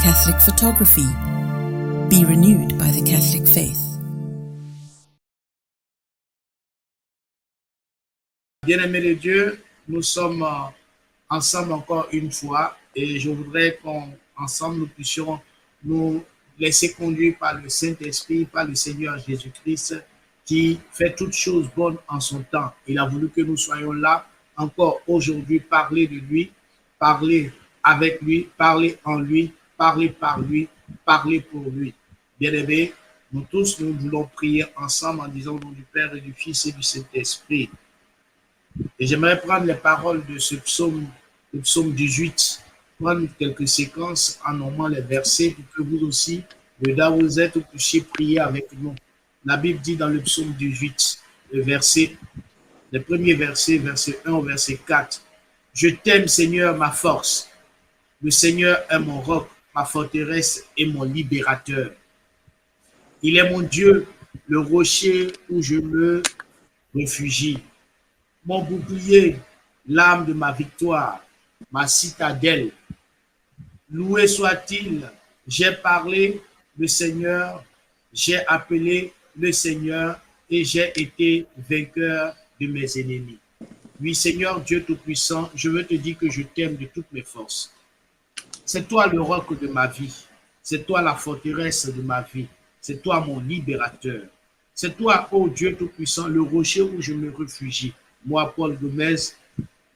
Catholic photography. Be renewed by the Catholic faith. Bien-aimés de Dieu, nous sommes ensemble encore une fois et je voudrais qu'ensemble nous puissions nous laisser conduire par le Saint-Esprit, par le Seigneur Jésus-Christ qui fait toutes choses bonnes en son temps. Il a voulu que nous soyons là encore aujourd'hui, parler de lui, parler avec lui, parler en lui, parler par lui, parler pour lui. Bien-aimés, nous tous, nous voulons prier ensemble en disant au nom du Père et du Fils et du Saint-Esprit. Et j'aimerais prendre les paroles de ce psaume, le psaume 18, prendre quelques séquences en nommant les versets pour que vous aussi, là où vous êtes, vous puissiez prier avec nous. La Bible dit dans le psaume 18, les premiers versets, verset 1 au verset 4. Je t'aime, Seigneur, ma force. Le Seigneur est mon roc, ma forteresse et mon libérateur. Il est mon Dieu, le rocher où je me réfugie. Mon bouclier, l'âme de ma victoire, ma citadelle. Loué soit-il, j'ai parlé, le Seigneur, j'ai appelé le Seigneur et j'ai été vainqueur de mes ennemis. Oui, Seigneur Dieu Tout-Puissant, je veux te dire que je t'aime de toutes mes forces. C'est toi le roc de ma vie, c'est toi la forteresse de ma vie, c'est toi mon libérateur. C'est toi, ô Dieu Tout-Puissant, le rocher où je me réfugie. Moi, Paul Gomez,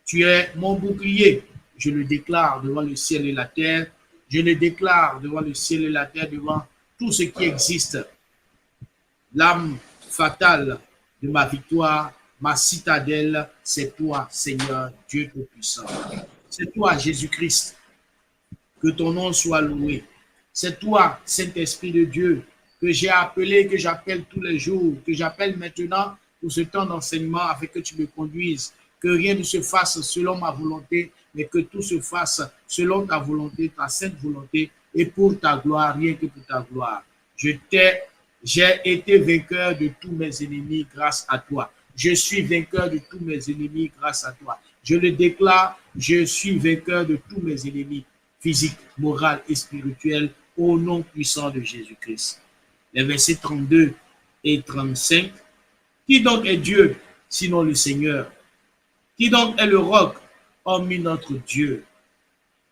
tu es mon bouclier. Je le déclare devant le ciel et la terre. Je le déclare devant le ciel et la terre, devant tout ce qui existe. L'âme fatale de ma victoire, ma citadelle, c'est toi, Seigneur, Dieu Tout-Puissant. C'est toi, Jésus-Christ. Que ton nom soit loué. C'est toi, Saint-Esprit de Dieu, que j'ai appelé, que j'appelle tous les jours, que j'appelle maintenant pour ce temps d'enseignement afin que tu me conduises. Que rien ne se fasse selon ma volonté, mais que tout se fasse selon ta volonté, ta sainte volonté, et pour ta gloire, rien que pour ta gloire. J'ai été vainqueur de tous mes ennemis grâce à toi. Je suis vainqueur de tous mes ennemis grâce à toi. Je le déclare, je suis vainqueur de tous mes ennemis physiques, moraux et spirituels au nom puissant de Jésus-Christ. Les versets 32 et 35. Qui donc est Dieu, sinon le Seigneur? Qui donc est le roc, hormis notre Dieu?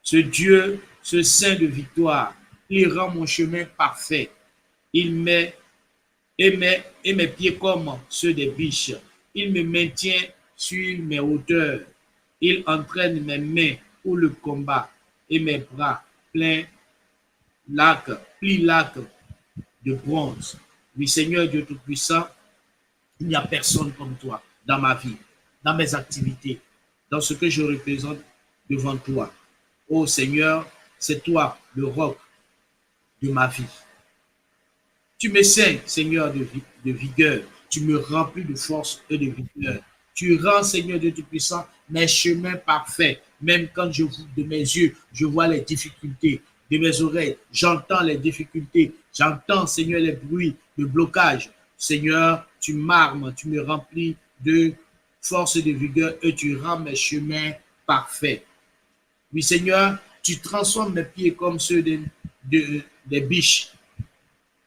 Ce Dieu, ce Saint de victoire, il rend mon chemin parfait. Il met mes pieds comme ceux des biches. Il me maintient sur mes hauteurs. Il entraîne mes mains pour le combat et mes bras plie l'arc de bronze. Oui, Seigneur Dieu Tout-Puissant, il n'y a personne comme toi dans ma vie, dans mes activités, dans ce que je représente devant toi. Oh Seigneur, c'est toi le roc de ma vie. Tu me ceins, Seigneur, de vigueur. Tu me remplis de force et de vigueur. Tu rends, Seigneur Dieu Tout-Puissant, mes chemins parfaits. Même quand de mes yeux, je vois les difficultés. De mes oreilles, j'entends les difficultés. J'entends, Seigneur, les bruits de blocage. Seigneur, tu m'armes, tu me remplis de force et de vigueur et tu rends mes chemins parfaits. Oui, Seigneur, tu transformes mes pieds comme ceux des biches.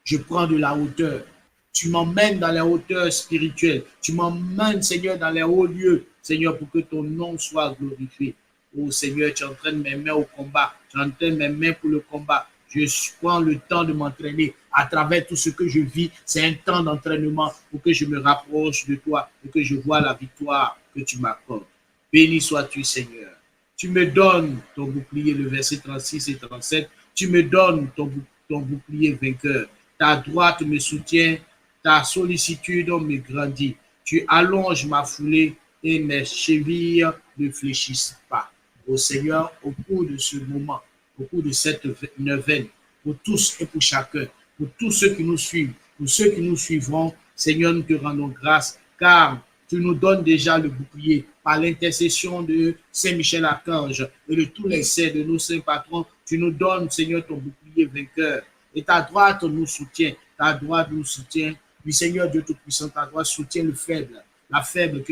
Je prends de la hauteur. Tu m'emmènes dans les hauteurs spirituelles. Tu m'emmènes, Seigneur, dans les hauts lieux, Seigneur, pour que ton nom soit glorifié. Oh Seigneur, tu entraînes mes mains au combat. Tu entraînes mes mains pour le combat. Je prends le temps de m'entraîner à travers tout ce que je vis. C'est un temps d'entraînement pour que je me rapproche de toi et que je vois la victoire que tu m'accordes. Béni sois-tu, Seigneur. Tu me donnes ton bouclier, le verset 36 et 37. Tu me donnes ton bouclier vainqueur. Ta droite me soutient, ta sollicitude me grandit. Tu allonges ma foulée et mes chevilles ne fléchissent pas. Ô Seigneur, au cours de ce moment, au cours de cette neuvaine, pour tous et pour chacun, pour tous ceux qui nous suivent, pour ceux qui nous suivront, Seigneur, nous te rendons grâce, car tu nous donnes déjà le bouclier par l'intercession de Saint-Michel-Archange et de tous les saints de nos saints patrons. Tu nous donnes, Seigneur, ton bouclier vainqueur. Et ta droite nous soutient, ta droite nous soutient. Oui, Seigneur Dieu Tout-Puissant, ta droite soutient le faible, la faible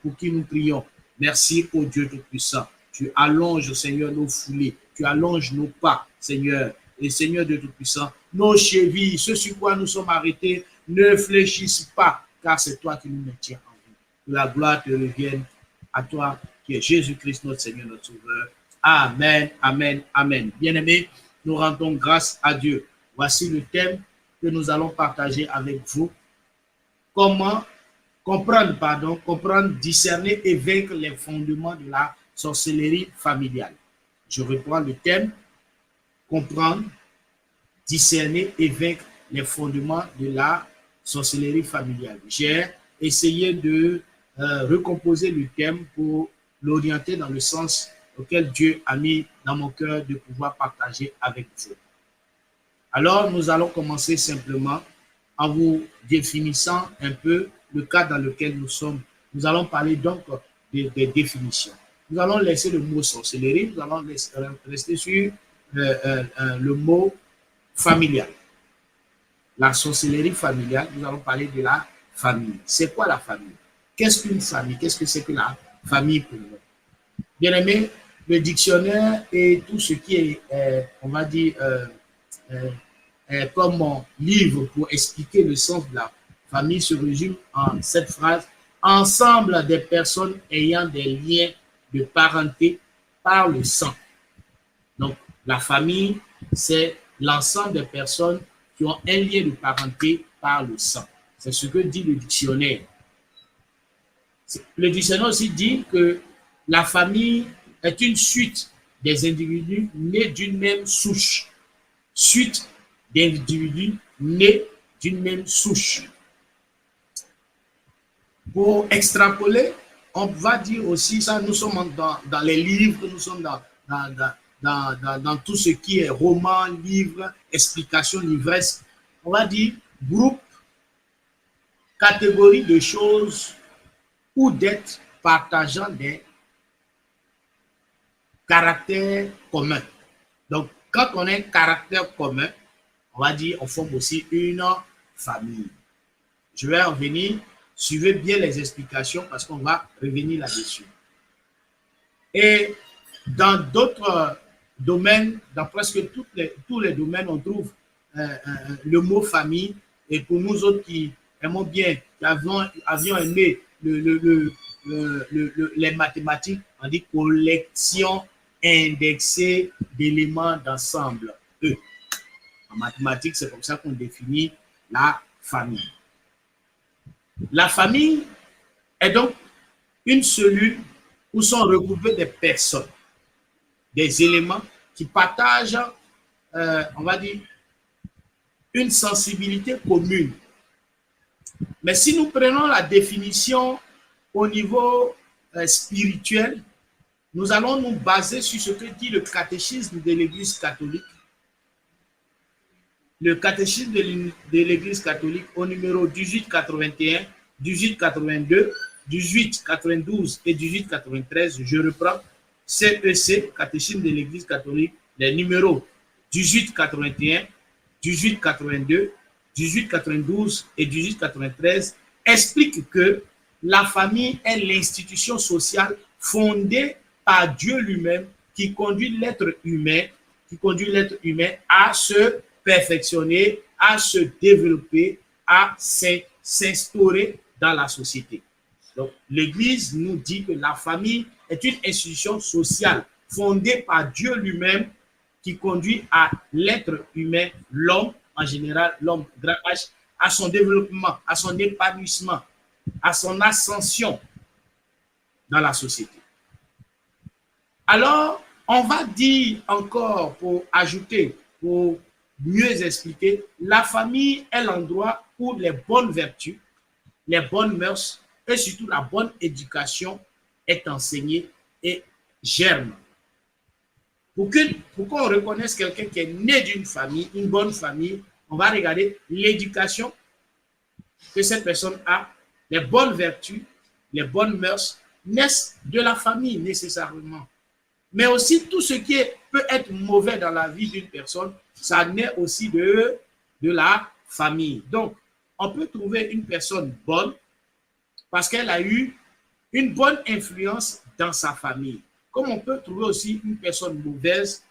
pour qui nous prions. Merci, ô Dieu Tout-Puissant. Tu allonges, Seigneur, nos foulées. Tu allonges nos pas. Seigneur, et Seigneur de Tout-Puissant, nos chevilles, ce sur quoi nous sommes arrêtés, ne fléchissent pas, car c'est toi qui nous maintiens en vie. Que la gloire te revienne à toi, qui est Jésus-Christ, notre Seigneur, notre Sauveur. Amen, amen, amen. Bien-aimés, nous rendons grâce à Dieu. Voici le thème que nous allons partager avec vous. Comment comprendre, discerner et vaincre les fondements de la sorcellerie familiale. Je reprends le thème, comprendre, discerner et vaincre les fondements de la sorcellerie familiale. J'ai essayé de recomposer le thème pour l'orienter dans le sens auquel Dieu a mis dans mon cœur de pouvoir partager avec vous. Alors, nous allons commencer simplement en vous définissant un peu le cadre dans lequel nous sommes. Nous allons parler donc des définitions. Nous allons laisser le mot sorcellerie, nous allons rester sur le mot familial. La sorcellerie familiale, nous allons parler de la famille. C'est quoi la famille? Qu'est-ce qu'une famille? Qu'est-ce que c'est que la famille pour nous? Bien aimé, le dictionnaire et tout ce qui est, on va dire, comme mon livre pour expliquer le sens de la famille se résume en cette phrase: ensemble des personnes ayant des liens de parenté par le sang. Donc, la famille, c'est l'ensemble des personnes qui ont un lien de parenté par le sang. C'est ce que dit le dictionnaire. Le dictionnaire aussi dit que la famille est une suite des individus nés d'une même souche. Suite d'individus nés d'une même souche. Pour extrapoler, on va dire aussi ça, nous sommes dans les livres, nous sommes dans tout ce qui est roman, livre, explication, livresse. On va dire groupe, catégorie de choses ou d'êtres partageant des caractères communs. Donc, quand on a un caractère commun, on va dire on forme aussi une famille. Je vais en venir. Suivez bien les explications parce qu'on va revenir là-dessus. Et dans d'autres domaines, dans presque tous les domaines, on trouve le mot famille. Et pour nous autres qui aimons bien, qui avions aimé les mathématiques, on dit collection indexée d'éléments d'ensemble. En mathématiques, c'est comme ça qu'on définit la famille. La famille est donc une cellule où sont regroupées des personnes, des éléments qui partagent, on va dire, une sensibilité commune. Mais si nous prenons la définition au niveau spirituel, nous allons nous baser sur ce que dit le catéchisme de l'Église catholique. Le catéchisme de l'Église catholique au numéro 1881, 1882, 1892 et 1893, je reprends, CEC, catéchisme de l'Église catholique, les numéros 1881, 1882, 1892 et 1893 expliquent que la famille est l'institution sociale fondée par Dieu lui-même qui conduit l'être humain à se perfectionner, à se développer, à s'instaurer dans la société. Donc, l'Église nous dit que la famille est une institution sociale fondée par Dieu lui-même qui conduit à l'être humain, l'homme en général, l'homme grand H, à son développement, à son épanouissement, à son ascension dans la société. Alors, on va dire encore, pour ajouter, pour mieux expliquer, la famille est l'endroit où les bonnes vertus, les bonnes mœurs et surtout la bonne éducation est enseignée et germe. Pour qu'on reconnaisse quelqu'un qui est né d'une famille, une bonne famille, on va regarder l'éducation que cette personne a, les bonnes vertus, les bonnes mœurs naissent de la famille nécessairement. Mais aussi tout ce qui peut être mauvais dans la vie d'une personne, ça naît aussi de la famille. Donc, on peut trouver une personne bonne parce qu'elle a eu une bonne influence dans sa famille. Comme on peut trouver aussi une personne mauvaise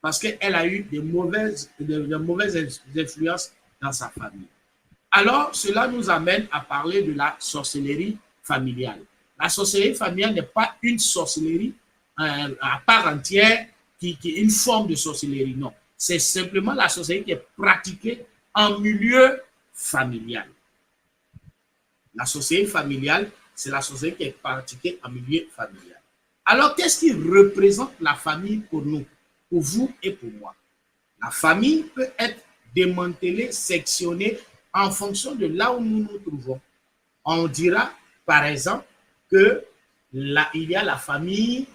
parce qu'elle a eu de mauvaises influences dans sa famille. Alors, cela nous amène à parler de la sorcellerie familiale. La sorcellerie familiale n'est pas une sorcellerie à part entière qui est une forme de sorcellerie, non. C'est simplement la sorcellerie qui est pratiquée en milieu familial. La sorcellerie familiale, c'est la sorcellerie qui est pratiquée en milieu familial. Alors, qu'est-ce qui représente la famille pour nous, pour vous et pour moi? La famille peut être démantelée, sectionnée en fonction de là où nous nous trouvons. On dira, par exemple, que là, il y a la famille,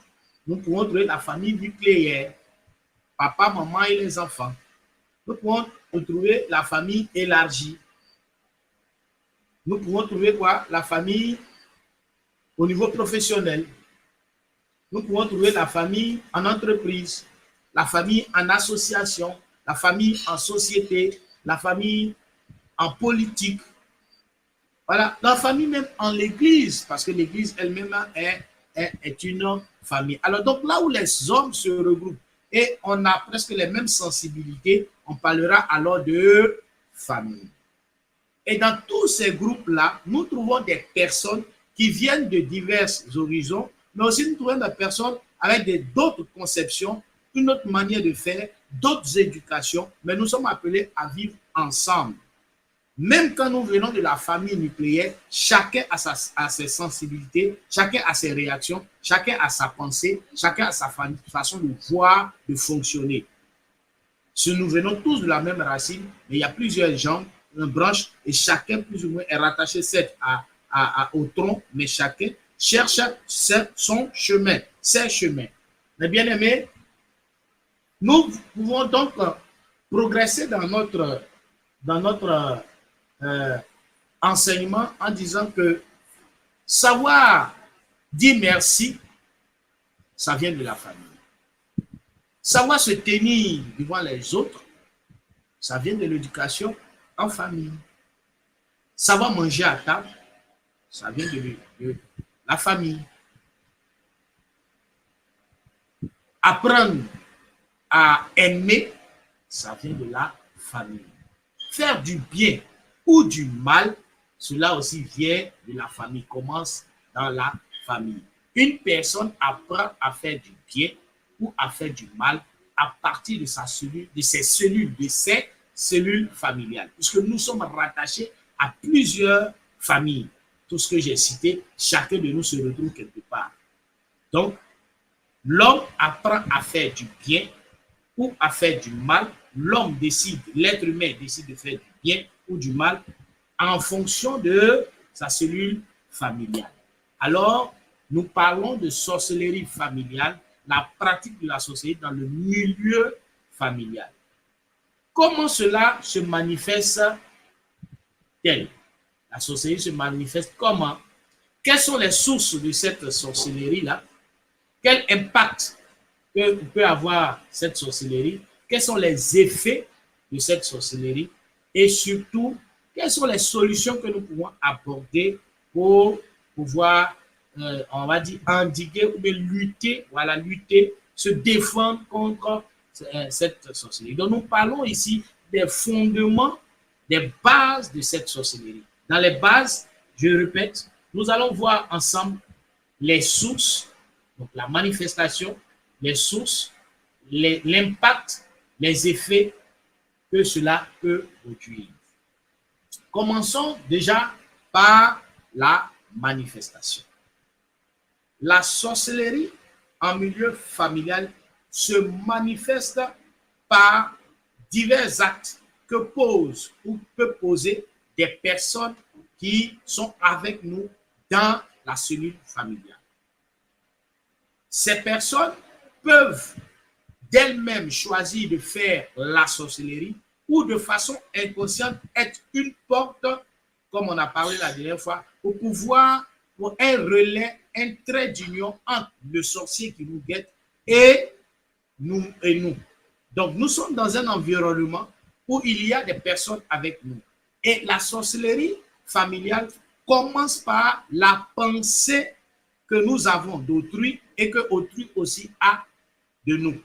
nous pouvons trouver la famille nucléaire, papa, maman et les enfants. Nous pouvons trouver la famille élargie. Nous pouvons trouver quoi? La famille au niveau professionnel. Nous pouvons trouver la famille en entreprise, la famille en association, la famille en société, la famille en politique. Voilà, la famille même en l'église, parce que l'église elle-même est une famille. Alors donc là où les hommes se regroupent et on a presque les mêmes sensibilités, on parlera alors de famille. Et dans tous ces groupes-là, nous trouvons des personnes qui viennent de divers horizons, mais aussi nous trouvons des personnes avec d'autres conceptions, une autre manière de faire, d'autres éducations, mais nous sommes appelés à vivre ensemble. Même quand nous venons de la famille nucléaire, chacun a ses sensibilités, chacun a ses réactions, chacun a sa pensée, chacun a sa façon de voir, de fonctionner. Si nous venons tous de la même racine, mais il y a plusieurs gens, branches, et chacun plus ou moins est rattaché au tronc, mais chacun cherche son chemin, ses chemins. Mais bien aimés, nous pouvons donc progresser dans notre enseignement en disant que savoir dire merci, ça vient de la famille. Savoir se tenir devant les autres, ça vient de l'éducation en famille. Savoir manger à table, ça vient de la famille. Apprendre à aimer, ça vient de la famille. Faire du bien ou du mal, cela aussi vient de la famille, commence dans la famille. Une personne apprend à faire du bien ou à faire du mal à partir de ses cellules familiales, puisque nous sommes rattachés à plusieurs familles. Tout ce que j'ai cité, chacun de nous se retrouve quelque part. Donc, l'homme apprend à faire du bien ou à faire du mal. L'homme décide, l'être humain décide de faire du bien ou du mal en fonction de sa cellule familiale. Alors, nous parlons de sorcellerie familiale, la pratique de la sorcellerie dans le milieu familial. Comment cela se manifeste-t-elle? La sorcellerie se manifeste comment? Quelles sont les sources de cette sorcellerie-là? Quel impact peut avoir cette sorcellerie? Quels sont les effets de cette sorcellerie? Et surtout, quelles sont les solutions que nous pouvons apporter pour pouvoir, on va dire, endiguer ou lutter, se défendre contre cette sorcellerie. Donc, nous parlons ici des fondements, des bases de cette sorcellerie. Dans les bases, je répète, nous allons voir ensemble les sources, donc la manifestation, les sources, l'impact, les effets que cela peut produire. Commençons déjà par la manifestation. La sorcellerie en milieu familial se manifeste par divers actes que posent ou peut poser des personnes qui sont avec nous dans la cellule familiale. Ces personnes peuvent d'elles-mêmes choisir de faire la sorcellerie ou de façon inconsciente être une porte, comme on a parlé la dernière fois, pour un relais, un trait d'union entre le sorcier qui nous guette et nous. Donc, nous sommes dans un environnement où il y a des personnes avec nous. Et la sorcellerie familiale commence par la pensée que nous avons d'autrui et que autrui aussi a de nous.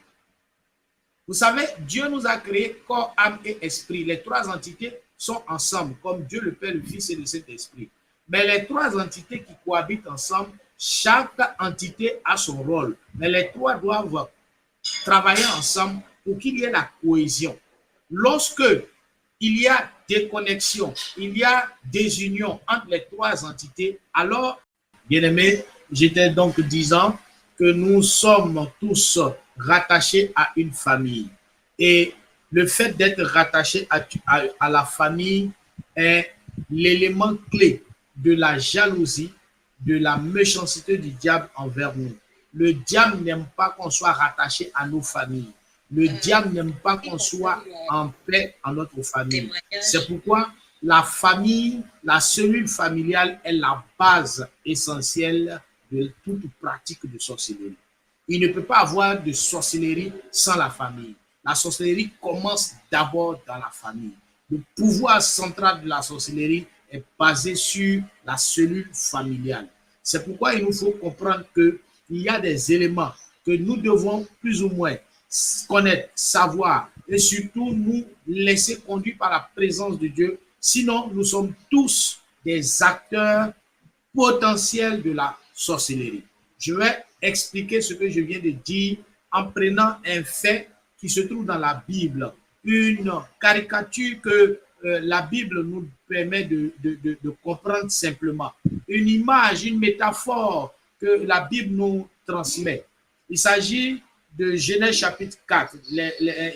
Vous savez, Dieu nous a créé corps, âme et esprit. Les trois entités sont ensemble, comme Dieu le Père, le Fils et le Saint-Esprit. Mais les trois entités qui cohabitent ensemble, chaque entité a son rôle. Mais les trois doivent travailler ensemble pour qu'il y ait la cohésion. Lorsque il y a déconnexion, il y a désunion entre les trois entités, alors, bien-aimés, j'étais donc disant que nous sommes tous rattachés à une famille. Et le fait d'être rattaché à la famille est l'élément clé de la jalousie, de la méchanceté du diable envers nous. Le diable n'aime pas qu'on soit rattaché à nos familles. Le diable n'aime pas qu'on soit en paix en notre famille. C'est pourquoi la famille, la cellule familiale est la base essentielle de toute pratique de sorcellerie. Il ne peut pas avoir de sorcellerie sans la famille. La sorcellerie commence d'abord dans la famille. Le pouvoir central de la sorcellerie est basé sur la cellule familiale. C'est pourquoi il nous faut comprendre qu'il y a des éléments que nous devons plus ou moins connaître, savoir et surtout nous laisser conduire par la présence de Dieu. Sinon, nous sommes tous des acteurs potentiels de la sorcellerie. Je vais expliquer ce que je viens de dire en prenant un fait qui se trouve dans la Bible, une caricature que la Bible nous permet de comprendre simplement, une image, une métaphore que la Bible nous transmet. Il s'agit de Genèse chapitre 4,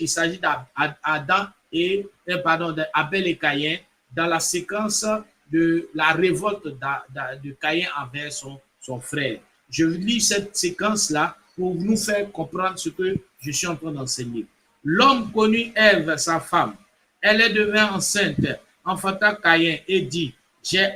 il s'agit d'Abel et Caïn dans la séquence de la révolte de Caïn envers son frère. Je lis cette séquence-là pour nous faire comprendre ce que je suis en train d'enseigner. L'homme connut Ève, sa femme. Elle est devenue enceinte, enfanta Caïn et dit, j'ai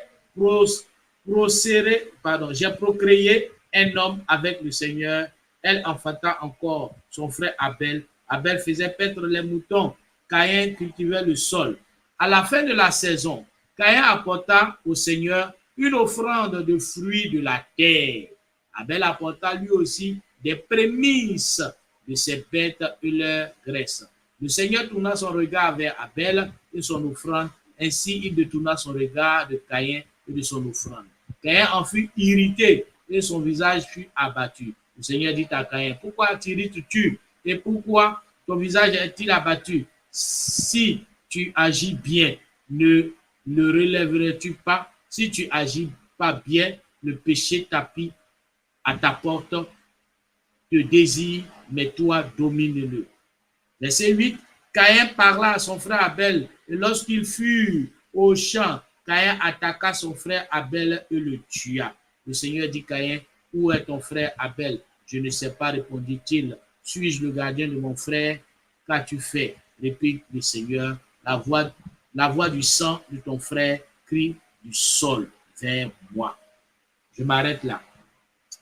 procréé un homme avec le Seigneur. Elle enfanta encore son frère Abel. Abel faisait paître les moutons. Caïn cultivait le sol. À la fin de la saison, Caïn apporta au Seigneur une offrande de fruits de la terre. Abel apporta lui aussi des prémices de ses bêtes et leur graisse. Le Seigneur tourna son regard vers Abel et son offrande. Ainsi, il détourna son regard de Caïn et de son offrande. Caïn en fut irrité et son visage fut abattu. Le Seigneur dit à Caïn, pourquoi t'irrites-tu et pourquoi ton visage est-il abattu? Si tu agis bien, ne relèverais-tu pas? Si tu agis pas bien, le péché tapit à ta porte, te désire, mais toi domine-le. Verset 8, Caïn parla à son frère Abel, et lorsqu'il fut au champ, Caïn attaqua son frère Abel et le tua. Le Seigneur dit Caïn, où est ton frère Abel? Je ne sais pas, répondit-il. Suis-je le gardien de mon frère? Qu'as-tu fait? Répète le Seigneur. La voix du sang de ton frère crie du sol vers moi. Je m'arrête là.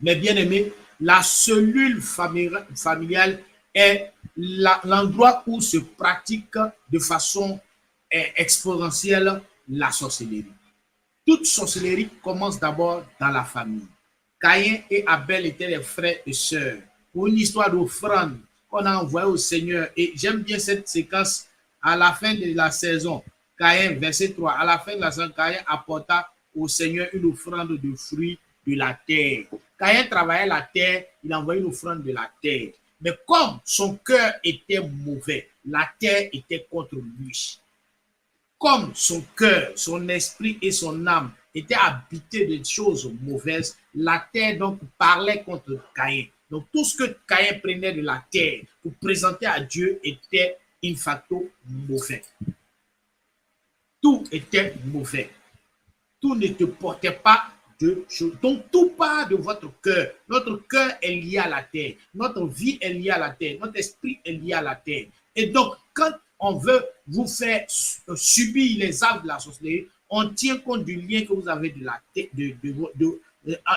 Mais bien aimé, la cellule familiale est l'endroit où se pratique de façon exponentielle la sorcellerie. Toute sorcellerie commence d'abord dans la famille. Caïn et Abel étaient les frères et sœurs. Pour une histoire d'offrande qu'on a envoyée au Seigneur. Et j'aime bien cette séquence à la fin de la saison. Caïn, verset 3, à la fin de la saison, Caïn apporta au Seigneur une offrande de fruits de la terre. Caïn travaillait la terre, il envoyait une offrande de la terre. Mais comme son cœur était mauvais, la terre était contre lui. Comme son cœur, son esprit et son âme étaient habités de choses mauvaises, la terre donc parlait contre Caïn. Donc tout ce que Caïn prenait de la terre pour présenter à Dieu était in facto mauvais. Tout était mauvais. Tout ne te portait pas de choses. Donc tout part de votre cœur. Notre cœur est lié à la terre. Notre vie est liée à la terre. Notre esprit est lié à la terre. Et donc quand on veut vous faire subir les actes de la sorcellerie, on tient compte du lien que vous avez de la terre,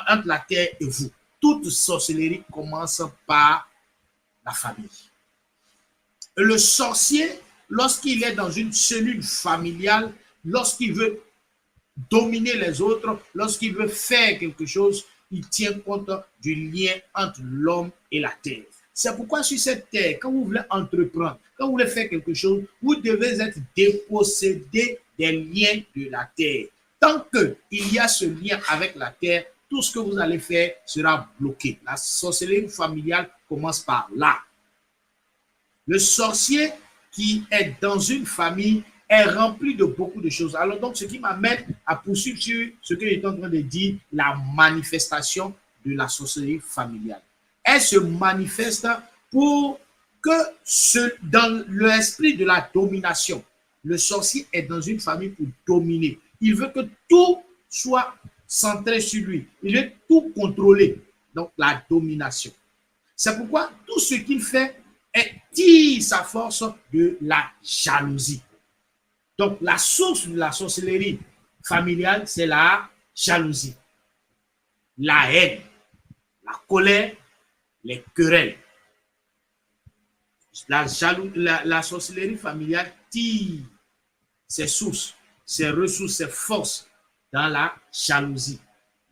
entre la terre et vous. Toute sorcellerie commence par la famille. Et le sorcier, lorsqu'il est dans une cellule familiale, lorsqu'il veut dominer les autres, lorsqu'il veut faire quelque chose, il tient compte du lien entre l'homme et la terre. C'est pourquoi sur cette terre, quand vous voulez entreprendre, quand vous voulez faire quelque chose, vous devez être dépossédé des liens de la terre. Tant qu'il y a ce lien avec la terre, tout ce que vous allez faire sera bloqué. La sorcellerie familiale commence par là. Le sorcier qui est dans une famille est rempli de beaucoup de choses. Alors donc, ce qui m'amène à poursuivre sur ce que j'étais en train de dire, la manifestation de la sorcellerie familiale. Elle se manifeste pour que dans l'esprit de la domination, le sorcier est dans une famille pour dominer. Il veut que tout soit centré sur lui. Il veut tout contrôler. Donc, la domination. C'est pourquoi tout ce qu'il fait tire sa force de la jalousie. Donc, la source de la sorcellerie familiale, c'est la jalousie, la haine, la colère, les querelles. La sorcellerie familiale tire ses sources, ses ressources, ses forces dans la jalousie,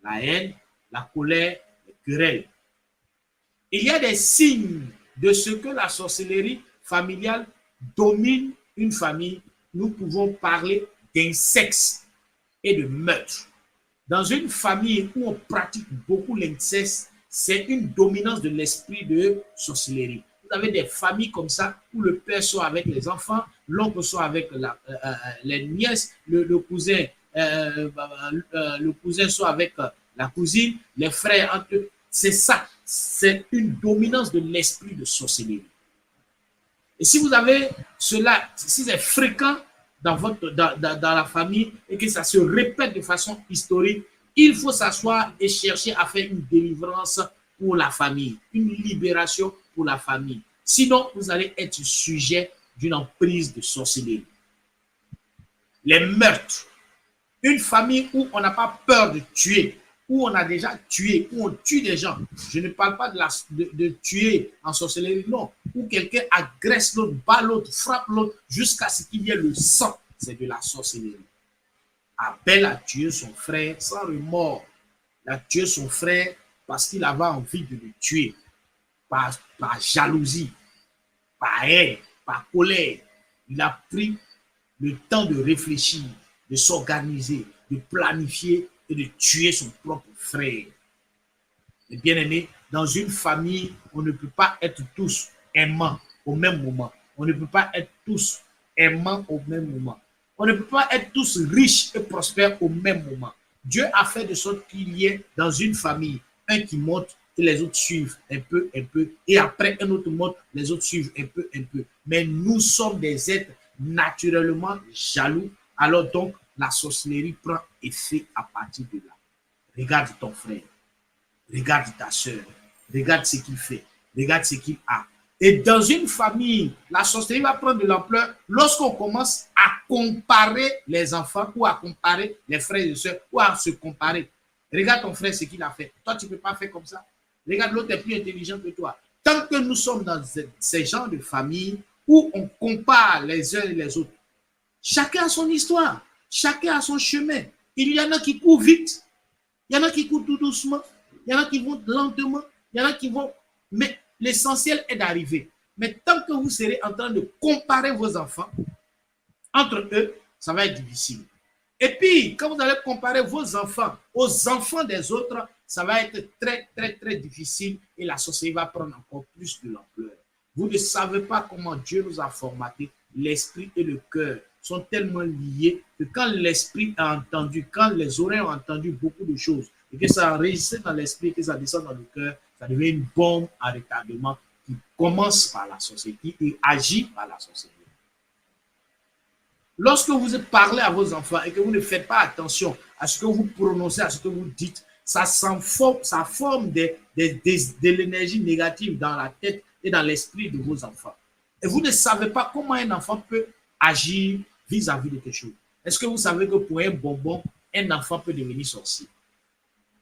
la haine, la colère, les querelles. Il y a des signes de ce que la sorcellerie familiale domine une famille. Nous pouvons parler d'inceste et de meurtre. Dans une famille où on pratique beaucoup l'inceste, c'est une dominance de l'esprit de sorcellerie. Vous avez des familles comme ça où le père soit avec les enfants, l'oncle soit avec les nièces, le cousin soit avec la cousine, les frères entre eux. C'est ça, c'est une dominance de l'esprit de sorcellerie. Et si vous avez cela, si c'est fréquent dans la famille et que ça se répète de façon historique, il faut s'asseoir et chercher à faire une délivrance pour la famille, une libération pour la famille. Sinon, vous allez être sujet d'une emprise de sorcellerie. Les meurtres. Une famille où on n'a pas peur de tuer, où on a déjà tué, où on tue des gens. Je ne parle pas de tuer en sorcellerie, non. Où quelqu'un agresse l'autre, bat l'autre, frappe l'autre, jusqu'à ce qu'il y ait le sang. C'est de la sorcellerie. Abel a tué son frère sans remords. Il a tué son frère parce qu'il avait envie de le tuer. Par jalousie, par haine, par colère. Il a pris le temps de réfléchir, de s'organiser, de planifier et de tuer son propre frère. Et bien aimé, dans une famille, on ne peut pas être tous aimants au même moment. On ne peut pas être tous aimants au même moment. On ne peut pas être tous riches et prospères au même moment. Dieu a fait de sorte qu'il y ait dans une famille un qui monte et les autres suivent un peu, et après un autre monte, les autres suivent un peu. Mais nous sommes des êtres naturellement jaloux, alors donc la sorcellerie prend effet à partir de là. Regarde ton frère, regarde ta soeur, regarde ce qu'il fait, regarde ce qu'il a. Et dans une famille, la sorcellerie va prendre de l'ampleur lorsqu'on commence à comparer les enfants ou à comparer les frères et sœurs ou à se comparer. Regarde ton frère ce qu'il a fait. Toi, tu ne peux pas faire comme ça. Regarde, l'autre est plus intelligent que toi. Tant que nous sommes dans ces genres de familles où on compare les uns et les autres, chacun a son histoire, chacun a son chemin. Il y en a qui courent vite, il y en a qui courent tout doucement, il y en a qui vont lentement, il y en a qui vont... Mais l'essentiel est d'arriver. Mais tant que vous serez en train de comparer vos enfants entre eux, ça va être difficile. Et puis, quand vous allez comparer vos enfants aux enfants des autres, ça va être très difficile et la sorcellerie va prendre encore plus de l'ampleur. Vous ne savez pas comment Dieu nous a formatés. L'esprit et le cœur sont tellement liés que quand l'esprit a entendu, quand les oreilles ont entendu beaucoup de choses et que ça enregistre dans l'esprit et que ça descend dans le cœur, ça devient une bombe à retardement qui commence par la sorcellerie et agit par la sorcellerie. Lorsque vous parlez à vos enfants et que vous ne faites pas attention à ce que vous prononcez, à ce que vous dites, ça forme de l'énergie négative dans la tête et dans l'esprit de vos enfants. Et vous ne savez pas comment un enfant peut agir vis-à-vis de quelque chose. Est-ce que vous savez que pour un bonbon, un enfant peut devenir sorcier?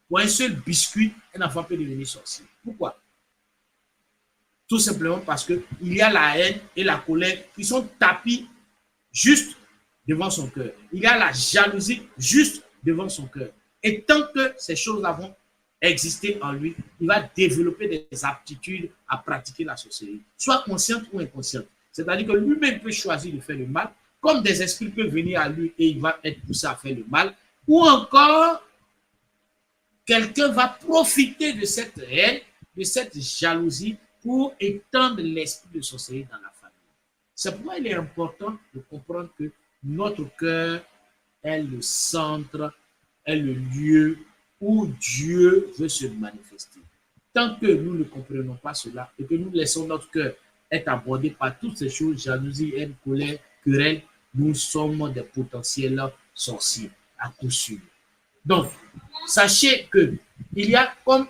Pour un seul biscuit, un enfant peut devenir sorcier. Pourquoi? Tout simplement parce qu'il y a la haine et la colère qui sont tapis juste devant son cœur. Il y a la jalousie juste devant son cœur. Et tant que ces choses-là vont exister en lui, il va développer des aptitudes à pratiquer la sorcellerie, soit consciente ou inconsciente. C'est-à-dire que lui-même peut choisir de faire le mal, comme des esprits peuvent venir à lui et il va être poussé à faire le mal, ou encore quelqu'un va profiter de cette haine, de cette jalousie pour étendre l'esprit de sorcellerie dans la famille. C'est pourquoi il est important de comprendre que notre cœur est le centre, est le lieu où Dieu veut se manifester. Tant que nous ne comprenons pas cela et que nous laissons notre cœur être abordé par toutes ces choses, jalousie, haine, colère, querelle, nous sommes des potentiels sorciers, à coup sûr. Donc, sachez que il y a comme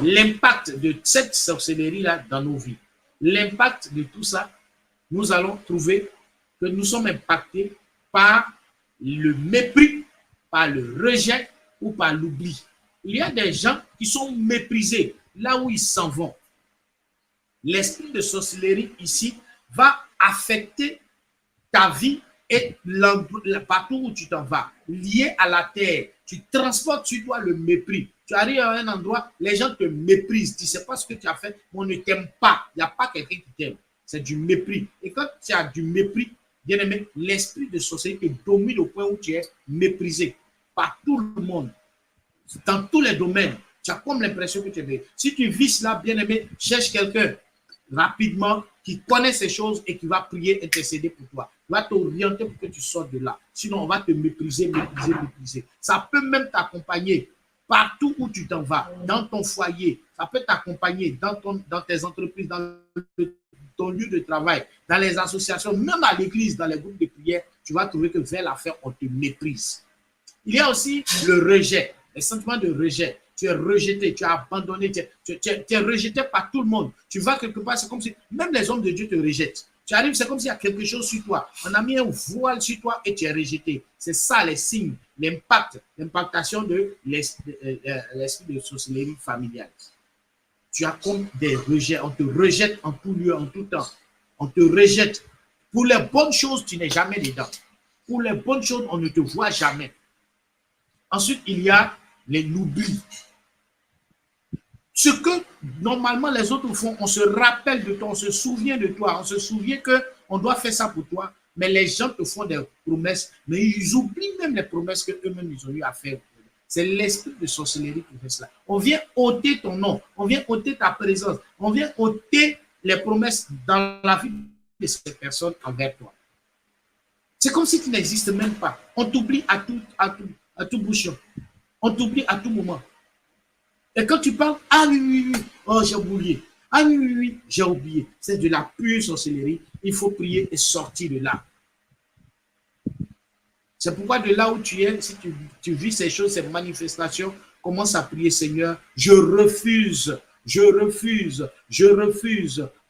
l'impact de cette sorcellerie-là dans nos vies. L'impact de tout ça, nous allons trouver que nous sommes impactés par le mépris, par le rejet ou par l'oubli. Il y a des gens qui sont méprisés là où ils s'en vont. L'esprit de sorcellerie ici va affecter ta vie et partout où tu t'en vas, lié à la terre. Tu transportes sur toi le mépris. Tu arrives à un endroit, les gens te méprisent. Tu ne sais pas ce que tu as fait, mais on ne t'aime pas. Il n'y a pas quelqu'un qui t'aime. C'est du mépris. Et quand tu as du mépris, bien aimé, l'esprit de sorcellerie te domine au point où tu es méprisé par tout le monde. Dans tous les domaines, tu as comme l'impression que tu es. Si tu vis là, bien aimé, cherche quelqu'un rapidement qui connaît ces choses et qui va prier, intercéder pour toi. Il va t'orienter pour que tu sortes de là. Sinon, on va te mépriser, mépriser, mépriser. Ça peut même t'accompagner partout où tu t'en vas, dans ton foyer. Ça peut t'accompagner dans tes entreprises, dans ton lieu de travail, dans les associations, même à l'église, dans les groupes de prière. Tu vas trouver que vers la fin, on te méprise. Il y a aussi le rejet, les sentiments de rejet. Tu es rejeté, tu es abandonné, tu es rejeté par tout le monde. Tu vas quelque part, c'est comme si même les hommes de Dieu te rejettent. Tu arrives, c'est comme s'il y a quelque chose sur toi. On a mis un voile sur toi et tu es rejeté. C'est ça les signes, l'impactation de l'esprit de sorcellerie familiale. Tu as comme des rejets. On te rejette en tout lieu, en tout temps. On te rejette. Pour les bonnes choses, tu n'es jamais dedans. Pour les bonnes choses, on ne te voit jamais. Ensuite, il y a l'oubli. Ce que normalement les autres font, on se rappelle de toi, on se souvient de toi, on se souvient qu'on doit faire ça pour toi, mais les gens te font des promesses, mais ils oublient même les promesses qu'eux-mêmes ils ont eu à faire. C'est l'esprit de sorcellerie qui fait cela. On vient ôter ton nom, on vient ôter ta présence, on vient ôter les promesses dans la vie de ces personnes envers toi. C'est comme si tu n'existes même pas. On t'oublie à tout bouchon. On t'oublie à tout moment. Et quand tu parles, ah oui, oui, oui, oh j'ai oublié. Ah oui, oui, oui, j'ai oublié. C'est de la pure sorcellerie. Il faut prier et sortir de là. C'est pourquoi de là où tu es, si tu vis ces choses, ces manifestations, commence à prier, Seigneur, je refuse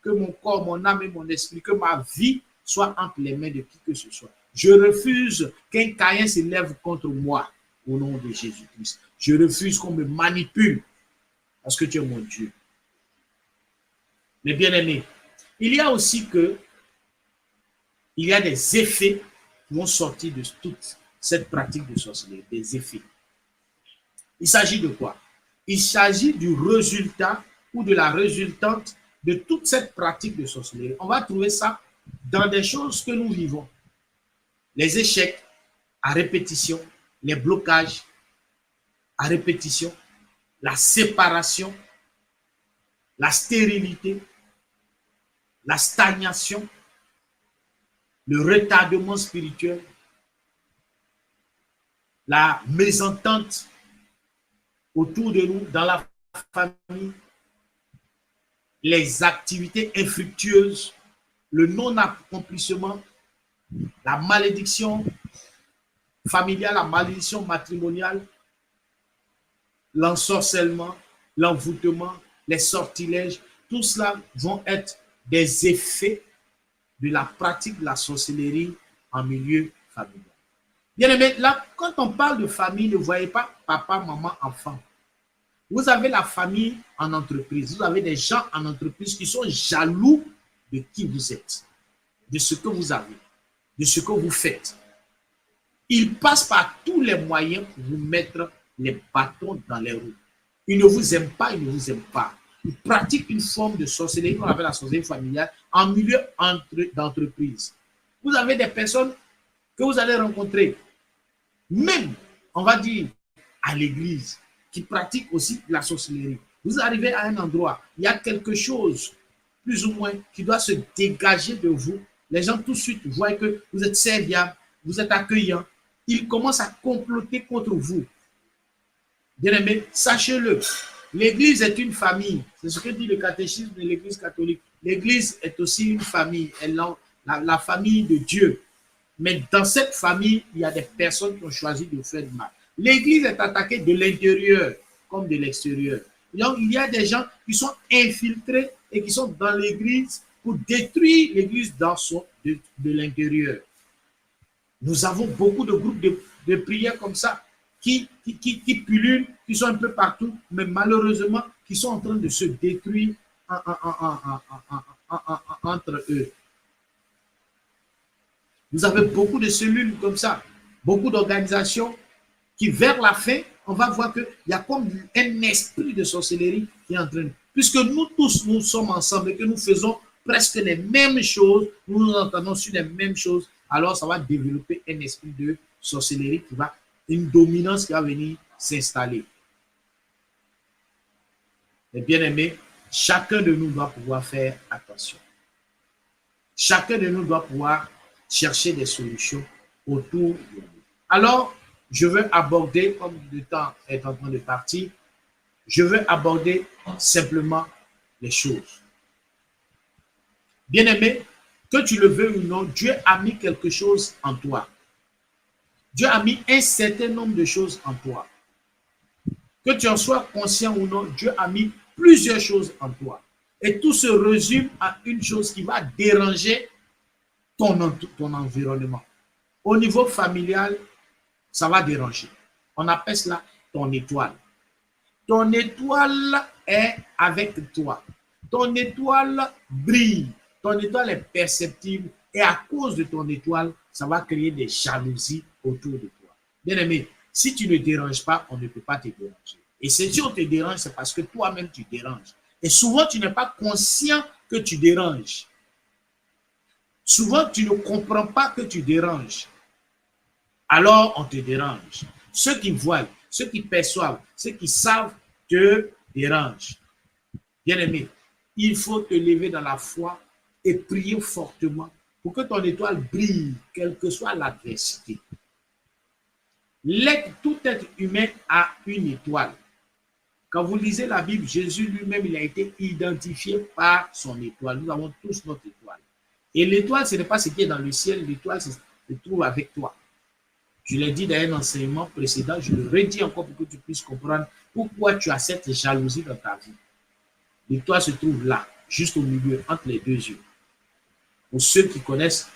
que mon corps, mon âme et mon esprit, que ma vie soit entre les mains de qui que ce soit. Je refuse qu'un Caïn s'élève contre moi au nom de Jésus-Christ. Je refuse qu'on me manipule parce que tu es mon Dieu. Mais bien aimé, il y a aussi il y a des effets qui vont sortir de toute cette pratique de sorcellerie, des effets. Il s'agit de quoi? Il s'agit du résultat ou de la résultante de toute cette pratique de sorcellerie. On va trouver ça dans des choses que nous vivons. Les échecs à répétition, les blocages à répétition, la séparation, la stérilité, la stagnation, le retardement spirituel, la mésentente autour de nous, dans la famille, les activités infructueuses, le non-accomplissement, la malédiction familiale, la malédiction matrimoniale, l'ensorcellement, l'envoûtement, les sortilèges, tout cela vont être des effets de la pratique de la sorcellerie en milieu familial. Bien aimé, là, quand on parle de famille, ne voyez pas papa, maman, enfant. Vous avez la famille en entreprise. Vous avez des gens en entreprise qui sont jaloux de qui vous êtes, de ce que vous avez, de ce que vous faites. Ils passent par tous les moyens pour vous mettre les bâtons dans les roues. Il ne vous aime pas, il ne vous aime pas. Il pratique une forme de sorcellerie qu'on appelle la sorcellerie familiale en milieu d'entreprise. Vous avez des personnes que vous allez rencontrer, même, on va dire, à l'église, qui pratiquent aussi la sorcellerie. Vous arrivez à un endroit, il y a quelque chose, plus ou moins, qui doit se dégager de vous. Les gens tout de suite voient que vous êtes serviable, vous êtes accueillant. Ils commencent à comploter contre vous. Bien-aimés, sachez-le, l'Église est une famille. C'est ce que dit le catéchisme de l'Église catholique. L'Église est aussi une famille, la famille de Dieu. Mais dans cette famille, il y a des personnes qui ont choisi de faire du mal. L'Église est attaquée de l'intérieur comme de l'extérieur. Donc, il y a des gens qui sont infiltrés et qui sont dans l'Église pour détruire l'Église de l'intérieur. Nous avons beaucoup de groupes de prières comme ça qui pullulent, qui sont un peu partout, mais malheureusement, qui sont en train de se détruire entre eux. Vous avez beaucoup de cellules comme ça, beaucoup d'organisations qui, vers la fin, on va voir qu'il y a comme un esprit de sorcellerie qui est en train de... Puisque nous tous, nous sommes ensemble et que nous faisons presque les mêmes choses, nous nous entendons sur les mêmes choses, alors ça va développer un esprit de sorcellerie qui va, une dominance qui va venir s'installer. Mais bien aimé, chacun de nous doit pouvoir faire attention. Chacun de nous doit pouvoir chercher des solutions autour de nous. Alors, je veux aborder, comme le temps est en train de partir, je veux aborder simplement les choses. Bien-aimé, que tu le veux ou non, Dieu a mis quelque chose en toi. Dieu a mis un certain nombre de choses en toi. Que tu en sois conscient ou non, Dieu a mis plusieurs choses en toi. Et tout se résume à une chose qui va déranger ton environnement. Au niveau familial, ça va déranger. On appelle cela ton étoile. Ton étoile est avec toi. Ton étoile brille. Ton étoile est perceptible. Et à cause de ton étoile, ça va créer des jalousies autour de toi. Bien aimé, si tu ne déranges pas, on ne peut pas te déranger. Et si on te dérange, c'est parce que toi-même tu déranges. Et souvent, tu n'es pas conscient que tu déranges. Souvent, tu ne comprends pas que tu déranges. Alors, on te dérange. Ceux qui voient, ceux qui perçoivent, ceux qui savent te dérangent. Bien-aimé, il faut te lever dans la foi et prier fortement pour que ton étoile brille, quelle que soit l'adversité. Tout être humain a une étoile. Quand vous lisez la Bible, Jésus lui-même, il a été identifié par son étoile. Nous avons tous notre étoile. Et l'étoile, ce n'est pas ce qui est dans le ciel, l'étoile se trouve avec toi. Je l'ai dit dans un enseignement précédent, je le redis encore pour que tu puisses comprendre pourquoi tu as cette jalousie dans ta vie. L'étoile se trouve là, juste au milieu, entre les deux yeux. Pour ceux qui connaissent,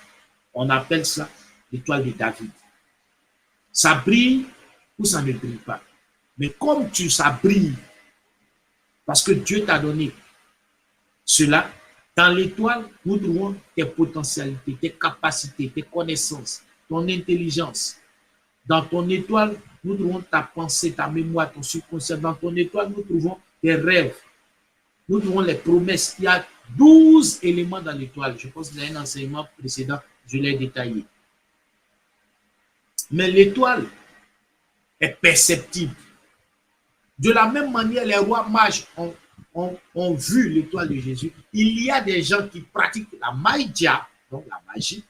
on appelle ça l'étoile de David. Ça brille ou ça ne brille pas. Mais comme ça brille, parce que Dieu t'a donné cela, dans l'étoile, nous trouvons tes potentialités, tes capacités, tes connaissances, ton intelligence. Dans ton étoile, nous trouvons ta pensée, ta mémoire, ton subconscient. Dans ton étoile, nous trouvons tes rêves. Nous trouvons les promesses. Il y a 12 éléments dans l'étoile. Je pense que dans un enseignement précédent, je l'ai détaillé. Mais l'étoile est perceptible. De la même manière, les rois mages ont vu l'étoile de Jésus. Il y a des gens qui pratiquent la magia, donc la magie,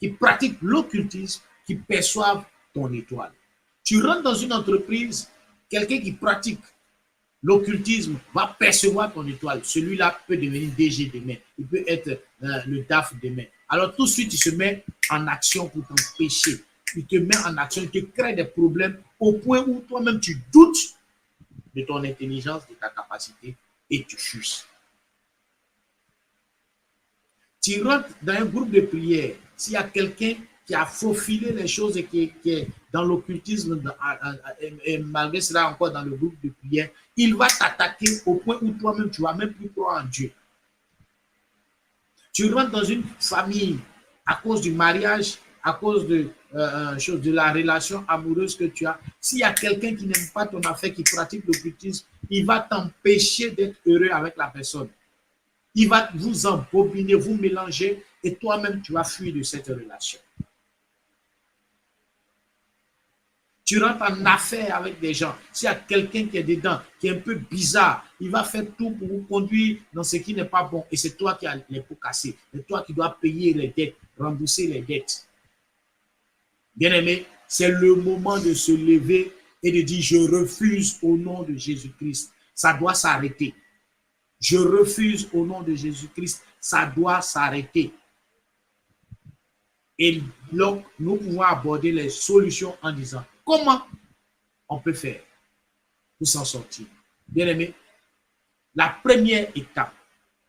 qui pratiquent l'occultisme, qui perçoivent ton étoile. Tu rentres dans une entreprise, quelqu'un qui pratique l'occultisme va percevoir ton étoile. Celui-là peut devenir DG demain. Il peut être le DAF demain. Alors tout de suite, il se met en action pour t'empêcher. Il te met en action, il te crée des problèmes au point où toi-même tu doutes de ton intelligence, de ta capacité et tu fuses. Tu rentres dans un groupe de prière. S'il y a quelqu'un qui a faufilé les choses et qui est dans l'occultisme, et malgré cela encore dans le groupe de prière, il va t'attaquer au point où toi-même, tu ne vas même plus croire en Dieu. Tu rentres dans une famille à cause du mariage, à cause de la relation amoureuse que tu as. S'il y a quelqu'un qui n'aime pas ton affaire, qui pratique l'occultisme, il va t'empêcher d'être heureux avec la personne. Il va vous embobiner, vous mélanger et toi-même, tu vas fuir de cette relation. Tu rentres en affaire avec des gens. S'il y a quelqu'un qui est dedans, qui est un peu bizarre, il va faire tout pour vous conduire dans ce qui n'est pas bon. Et c'est toi qui as les pots cassés. C'est toi qui dois payer les dettes, rembourser les dettes. Bien-aimé, c'est le moment de se lever et de dire, je refuse au nom de Jésus-Christ. Ça doit s'arrêter. Je refuse au nom de Jésus-Christ. Ça doit s'arrêter. Et donc, nous pouvons aborder les solutions en disant, comment on peut faire pour s'en sortir? Bien-aimé, la première étape,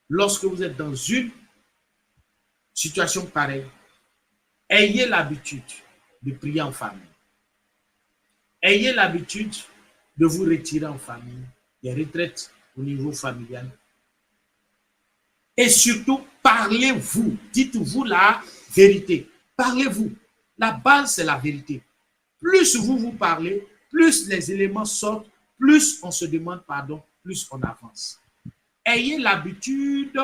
lorsque vous êtes dans une situation pareille, ayez l'habitude de prier en famille. Ayez l'habitude de vous retirer en famille, des retraites au niveau familial. Et surtout, parlez-vous, dites-vous la vérité. Parlez-vous. La base, c'est la vérité. Plus vous vous parlez, plus les éléments sortent, plus on se demande pardon, plus on avance. Ayez l'habitude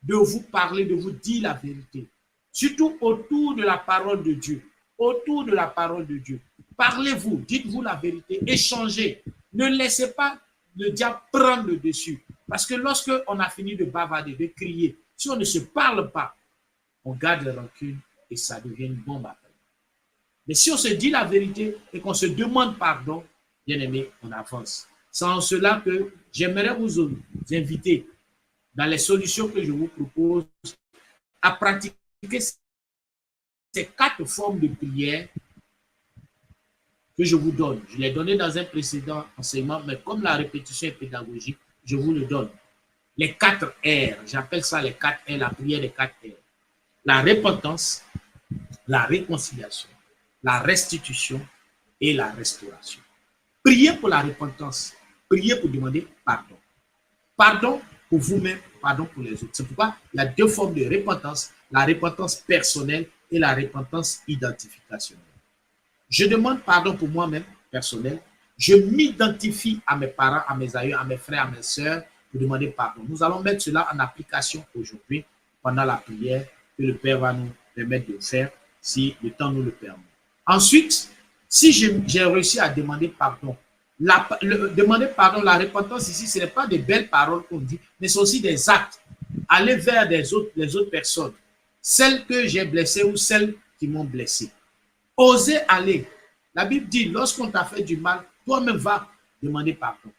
de vous parler, de vous dire la vérité. Surtout autour de la parole de Dieu. Autour de la parole de Dieu. Parlez-vous, dites-vous la vérité, échangez. Ne laissez pas le diable prendre le dessus. Parce que lorsque on a fini de bavarder, de crier, si on ne se parle pas, on garde les rancunes et ça devient une bombe à pain. Mais si on se dit la vérité et qu'on se demande pardon, bien aimé, on avance. C'est en cela que j'aimerais vous inviter dans les solutions que je vous propose à pratiquer ces 4 formes de prière que je vous donne. Je l'ai donné dans un précédent enseignement, mais comme la répétition est pédagogique, je vous le donne. Les 4 R, j'appelle ça les 4 R, la prière des 4 R. La repentance, la réconciliation, la restitution et la restauration. Priez pour la repentance. Priez pour demander pardon. Pardon pour vous-même, pardon pour les autres. C'est pourquoi il y a 2 formes de repentance, la repentance personnelle et la repentance identificationnelle. Je demande pardon pour moi-même, personnel. Je m'identifie à mes parents, à mes aïeux, à mes frères, à mes sœurs pour demander pardon. Nous allons mettre cela en application aujourd'hui pendant la prière que le Père va nous permettre de faire si le temps nous le permet. Ensuite, si j'ai réussi à demander pardon, demander pardon, la repentance ici, ce n'est pas des belles paroles qu'on dit, mais c'est aussi des actes. Aller vers les autres personnes, celles que j'ai blessées ou celles qui m'ont blessé. Osez aller. La Bible dit, lorsqu'on t'a fait du mal, toi-même va demander pardon.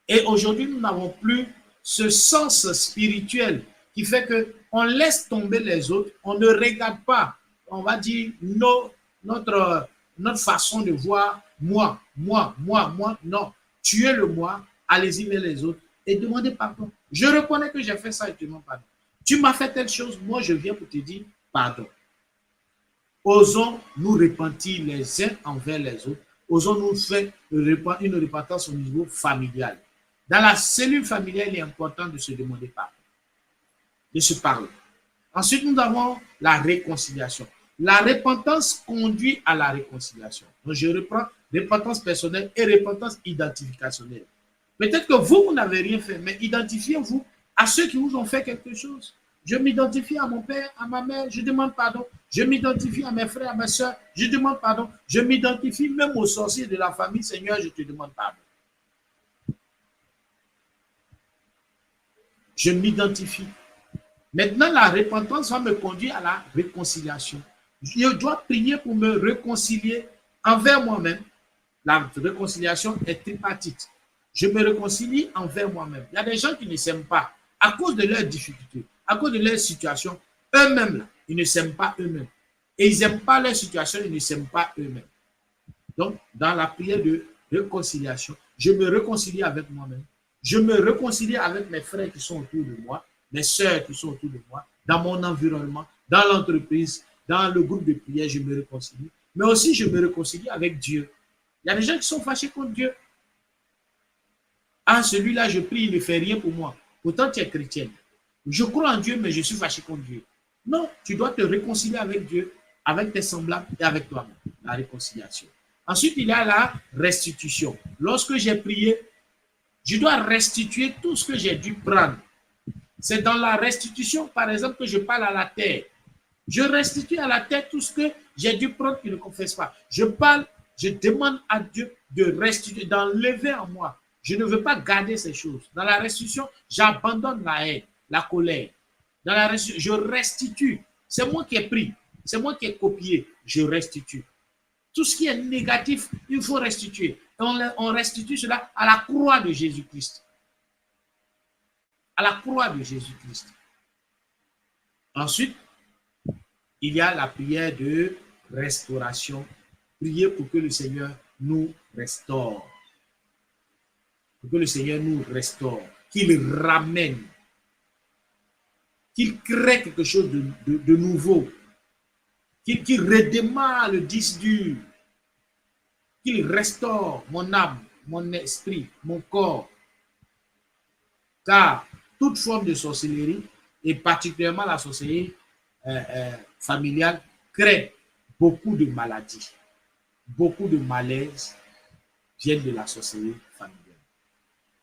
Et aujourd'hui, nous n'avons plus ce sens spirituel qui fait qu'on laisse tomber les autres, on ne regarde pas, on va dire, notre façon de voir moi, non. Tuez le moi, allez-y vers les autres et demandez pardon. Je reconnais que j'ai fait ça et tu demande pardon. Tu m'as fait telle chose, moi je viens pour te dire pardon. Osons nous repentir les uns envers les autres. Osons nous faire une repentance au niveau familial. Dans la cellule familiale, il est important de se demander pardon, de se parler. Ensuite, nous avons la réconciliation. La repentance conduit à la réconciliation. Donc, je reprends repentance personnelle et repentance identificationnelle. Peut-être que vous n'avez rien fait, mais identifiez-vous à ceux qui vous ont fait quelque chose. Je m'identifie à mon père, à ma mère, je demande pardon. Je m'identifie à mes frères, à mes soeurs, je demande pardon. Je m'identifie même aux sorciers de la famille, Seigneur, je te demande pardon. Je m'identifie. Maintenant, la repentance va me conduire à la réconciliation. Je dois prier pour me réconcilier envers moi-même. La réconciliation est tripartite. Je me réconcilie envers moi-même. Il y a des gens qui ne s'aiment pas à cause de leurs difficultés, à cause de leur situation. Eux-mêmes, ils ne s'aiment pas eux-mêmes. Et ils n'aiment pas leur situation, ils ne s'aiment pas eux-mêmes. Donc, dans la prière de réconciliation, je me réconcilie avec moi-même. Je me réconcilie avec mes frères qui sont autour de moi, mes sœurs qui sont autour de moi, dans mon environnement, dans l'entreprise, dans le groupe de prière, je me réconcilie. Mais aussi, je me réconcilie avec Dieu. Il y a des gens qui sont fâchés contre Dieu. Ah, celui-là, je prie, il ne fait rien pour moi. Pourtant, tu es chrétienne. Je crois en Dieu, mais je suis fâché contre Dieu. Non, tu dois te réconcilier avec Dieu, avec tes semblables et avec toi-même. La réconciliation. Ensuite, il y a la restitution. Lorsque j'ai prié Je dois restituer tout ce que j'ai dû prendre. C'est dans la restitution, par exemple, que je parle à la terre. Je restitue à la terre tout ce que j'ai dû prendre qui ne confesse pas. Je parle, je demande à Dieu de restituer, d'enlever en moi. Je ne veux pas garder ces choses. Dans la restitution, j'abandonne la haine, la colère. Dans la restitution, je restitue. C'est moi qui ai pris. C'est moi qui ai copié. Je restitue. Tout ce qui est négatif, il faut restituer. On restitue cela à la croix de Jésus-Christ. À la croix de Jésus-Christ. Ensuite, il y a la prière de restauration. Prier pour que le Seigneur nous restaure. Pour que le Seigneur nous restaure. Qu'il ramène. Qu'il crée quelque chose de nouveau. Qu'il redémarre le disque dur. Qu'il restaure mon âme, mon esprit, mon corps. Car toute forme de sorcellerie, et particulièrement la sorcellerie familiale, crée beaucoup de maladies. Beaucoup de malaises viennent de la sorcellerie familiale.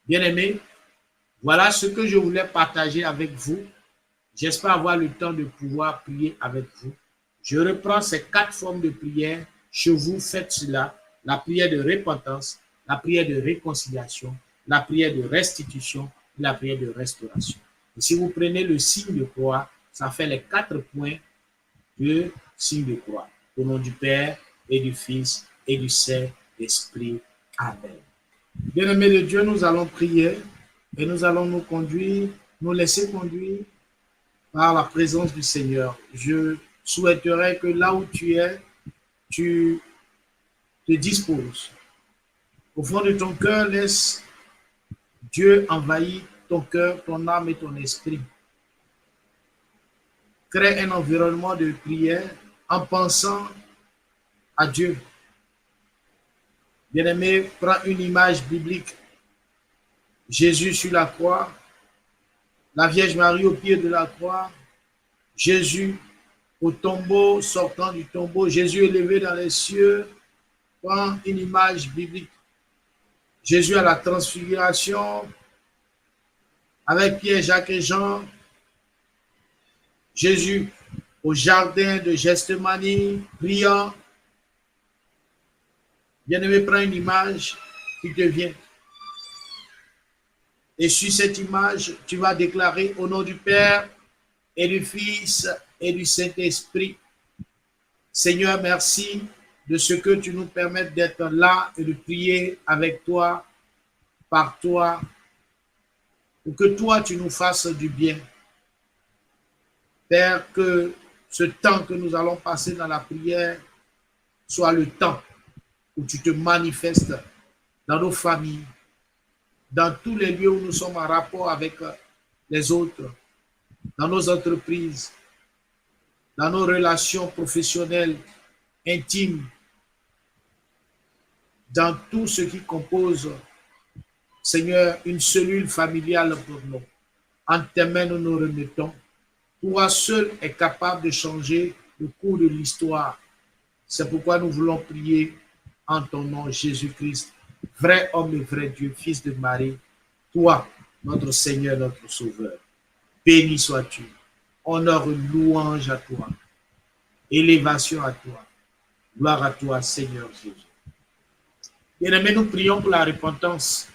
Bien-aimés, voilà ce que je voulais partager avec vous. J'espère avoir le temps de pouvoir prier avec vous. Je reprends ces 4 formes de prière. Chez vous, faites cela. La prière de repentance, la prière de réconciliation, la prière de restitution et la prière de restauration. Et si vous prenez le signe de croix, ça fait les 4 points du signe de croix. Au nom du Père et du Fils et du Saint-Esprit. Amen. Bien-aimés de Dieu, nous allons prier et nous allons nous conduire, nous laisser conduire par la présence du Seigneur. Je souhaiterais que là où tu es, tu te disposes. Au fond de ton cœur, laisse Dieu envahir ton cœur, ton âme et ton esprit. Crée un environnement de prière en pensant à Dieu. Bien-aimé, prends une image biblique. Jésus sur la croix, la Vierge Marie au pied de la croix, Jésus au tombeau, sortant du tombeau, Jésus élevé dans les cieux. Prends une image biblique. Jésus à la transfiguration, avec Pierre, Jacques et Jean. Jésus au jardin de Gethsémani, priant. Bien-aimé, prends une image qui te vient. Et sur cette image, tu vas déclarer au nom du Père et du Fils et du Saint-Esprit. Seigneur, merci de ce que tu nous permets d'être là et de prier avec toi, par toi, pour que toi, tu nous fasses du bien. Père, que ce temps que nous allons passer dans la prière soit le temps où tu te manifestes dans nos familles, dans tous les lieux où nous sommes en rapport avec les autres, dans nos entreprises, dans nos relations professionnelles, intimes, dans tout ce qui compose, Seigneur, une cellule familiale pour nous. En tes mains, nous nous remettons. Toi seul est capable de changer le cours de l'histoire. C'est pourquoi nous voulons prier en ton nom, Jésus-Christ, vrai homme et vrai Dieu, fils de Marie, toi, notre Seigneur, notre Sauveur. Béni sois-tu. Honneur, louange à toi. Élévation à toi. Gloire à toi, Seigneur Jésus. Bien-aimés, nous prions pour la repentance.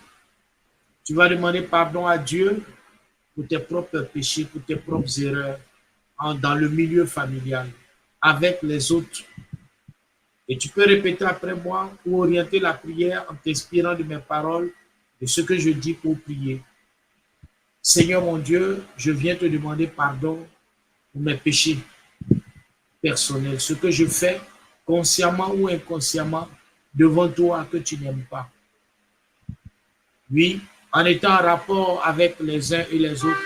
Tu vas demander pardon à Dieu pour tes propres péchés, pour tes propres erreurs dans le milieu familial, avec les autres. Et tu peux répéter après moi ou orienter la prière en t'inspirant de mes paroles, de ce que je dis pour prier. Seigneur mon Dieu, je viens te demander pardon pour mes péchés personnels, ce que je fais consciemment ou inconsciemment devant toi que tu n'aimes pas. Oui, en étant en rapport avec les uns et les autres,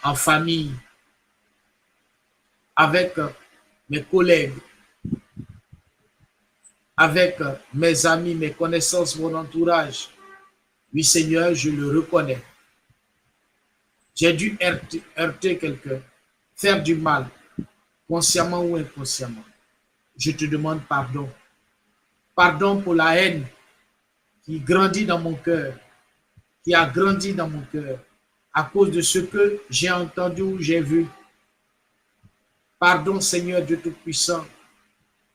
en famille, avec mes collègues, avec mes amis, mes connaissances, mon entourage. Oui, Seigneur, je le reconnais. J'ai dû heurter quelqu'un, faire du mal, consciemment ou inconsciemment. Je te demande pardon. Pardon pour la haine qui grandit dans mon cœur, qui a grandi dans mon cœur à cause de ce que j'ai entendu ou j'ai vu. Pardon, Seigneur Dieu Tout-Puissant,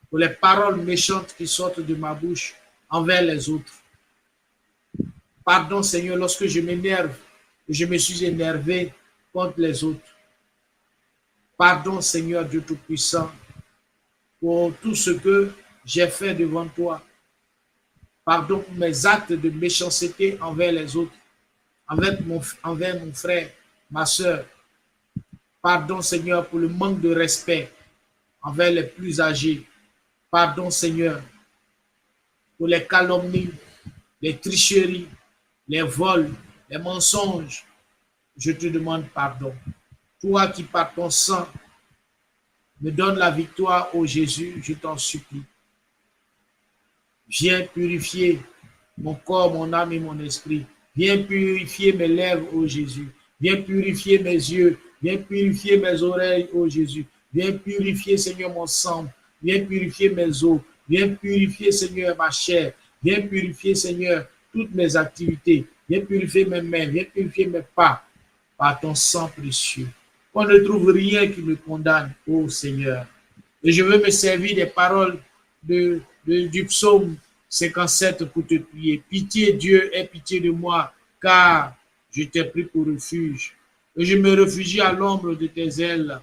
pour les paroles méchantes qui sortent de ma bouche envers les autres. Pardon, Seigneur, lorsque je m'énerve et je me suis énervé contre les autres. Pardon, Seigneur Dieu Tout-Puissant, pour tout ce que j'ai fait devant toi. Pardon pour mes actes de méchanceté envers les autres, envers mon frère, ma soeur. Pardon, Seigneur, pour le manque de respect envers les plus âgés. Pardon, Seigneur, pour les calomnies, les tricheries, les vols, les mensonges. Je te demande pardon. Toi qui par ton sang me donnes la victoire, ô Jésus, je t'en supplie. Viens purifier mon corps, mon âme et mon esprit. Viens purifier mes lèvres, ô Jésus. Viens purifier mes yeux. Viens purifier mes oreilles, ô Jésus. Viens purifier, Seigneur, mon sang. Viens purifier mes os. Viens purifier, Seigneur, ma chair. Viens purifier, Seigneur, toutes mes activités. Viens purifier mes mains. Viens purifier mes pas par ton sang précieux. Qu'on ne trouve rien qui me condamne, ô Seigneur. Et je veux me servir des paroles du psaume 57 pour te prier. Pitié, Dieu, aie pitié de moi, car je t'ai pris pour refuge. Et je me réfugie à l'ombre de tes ailes,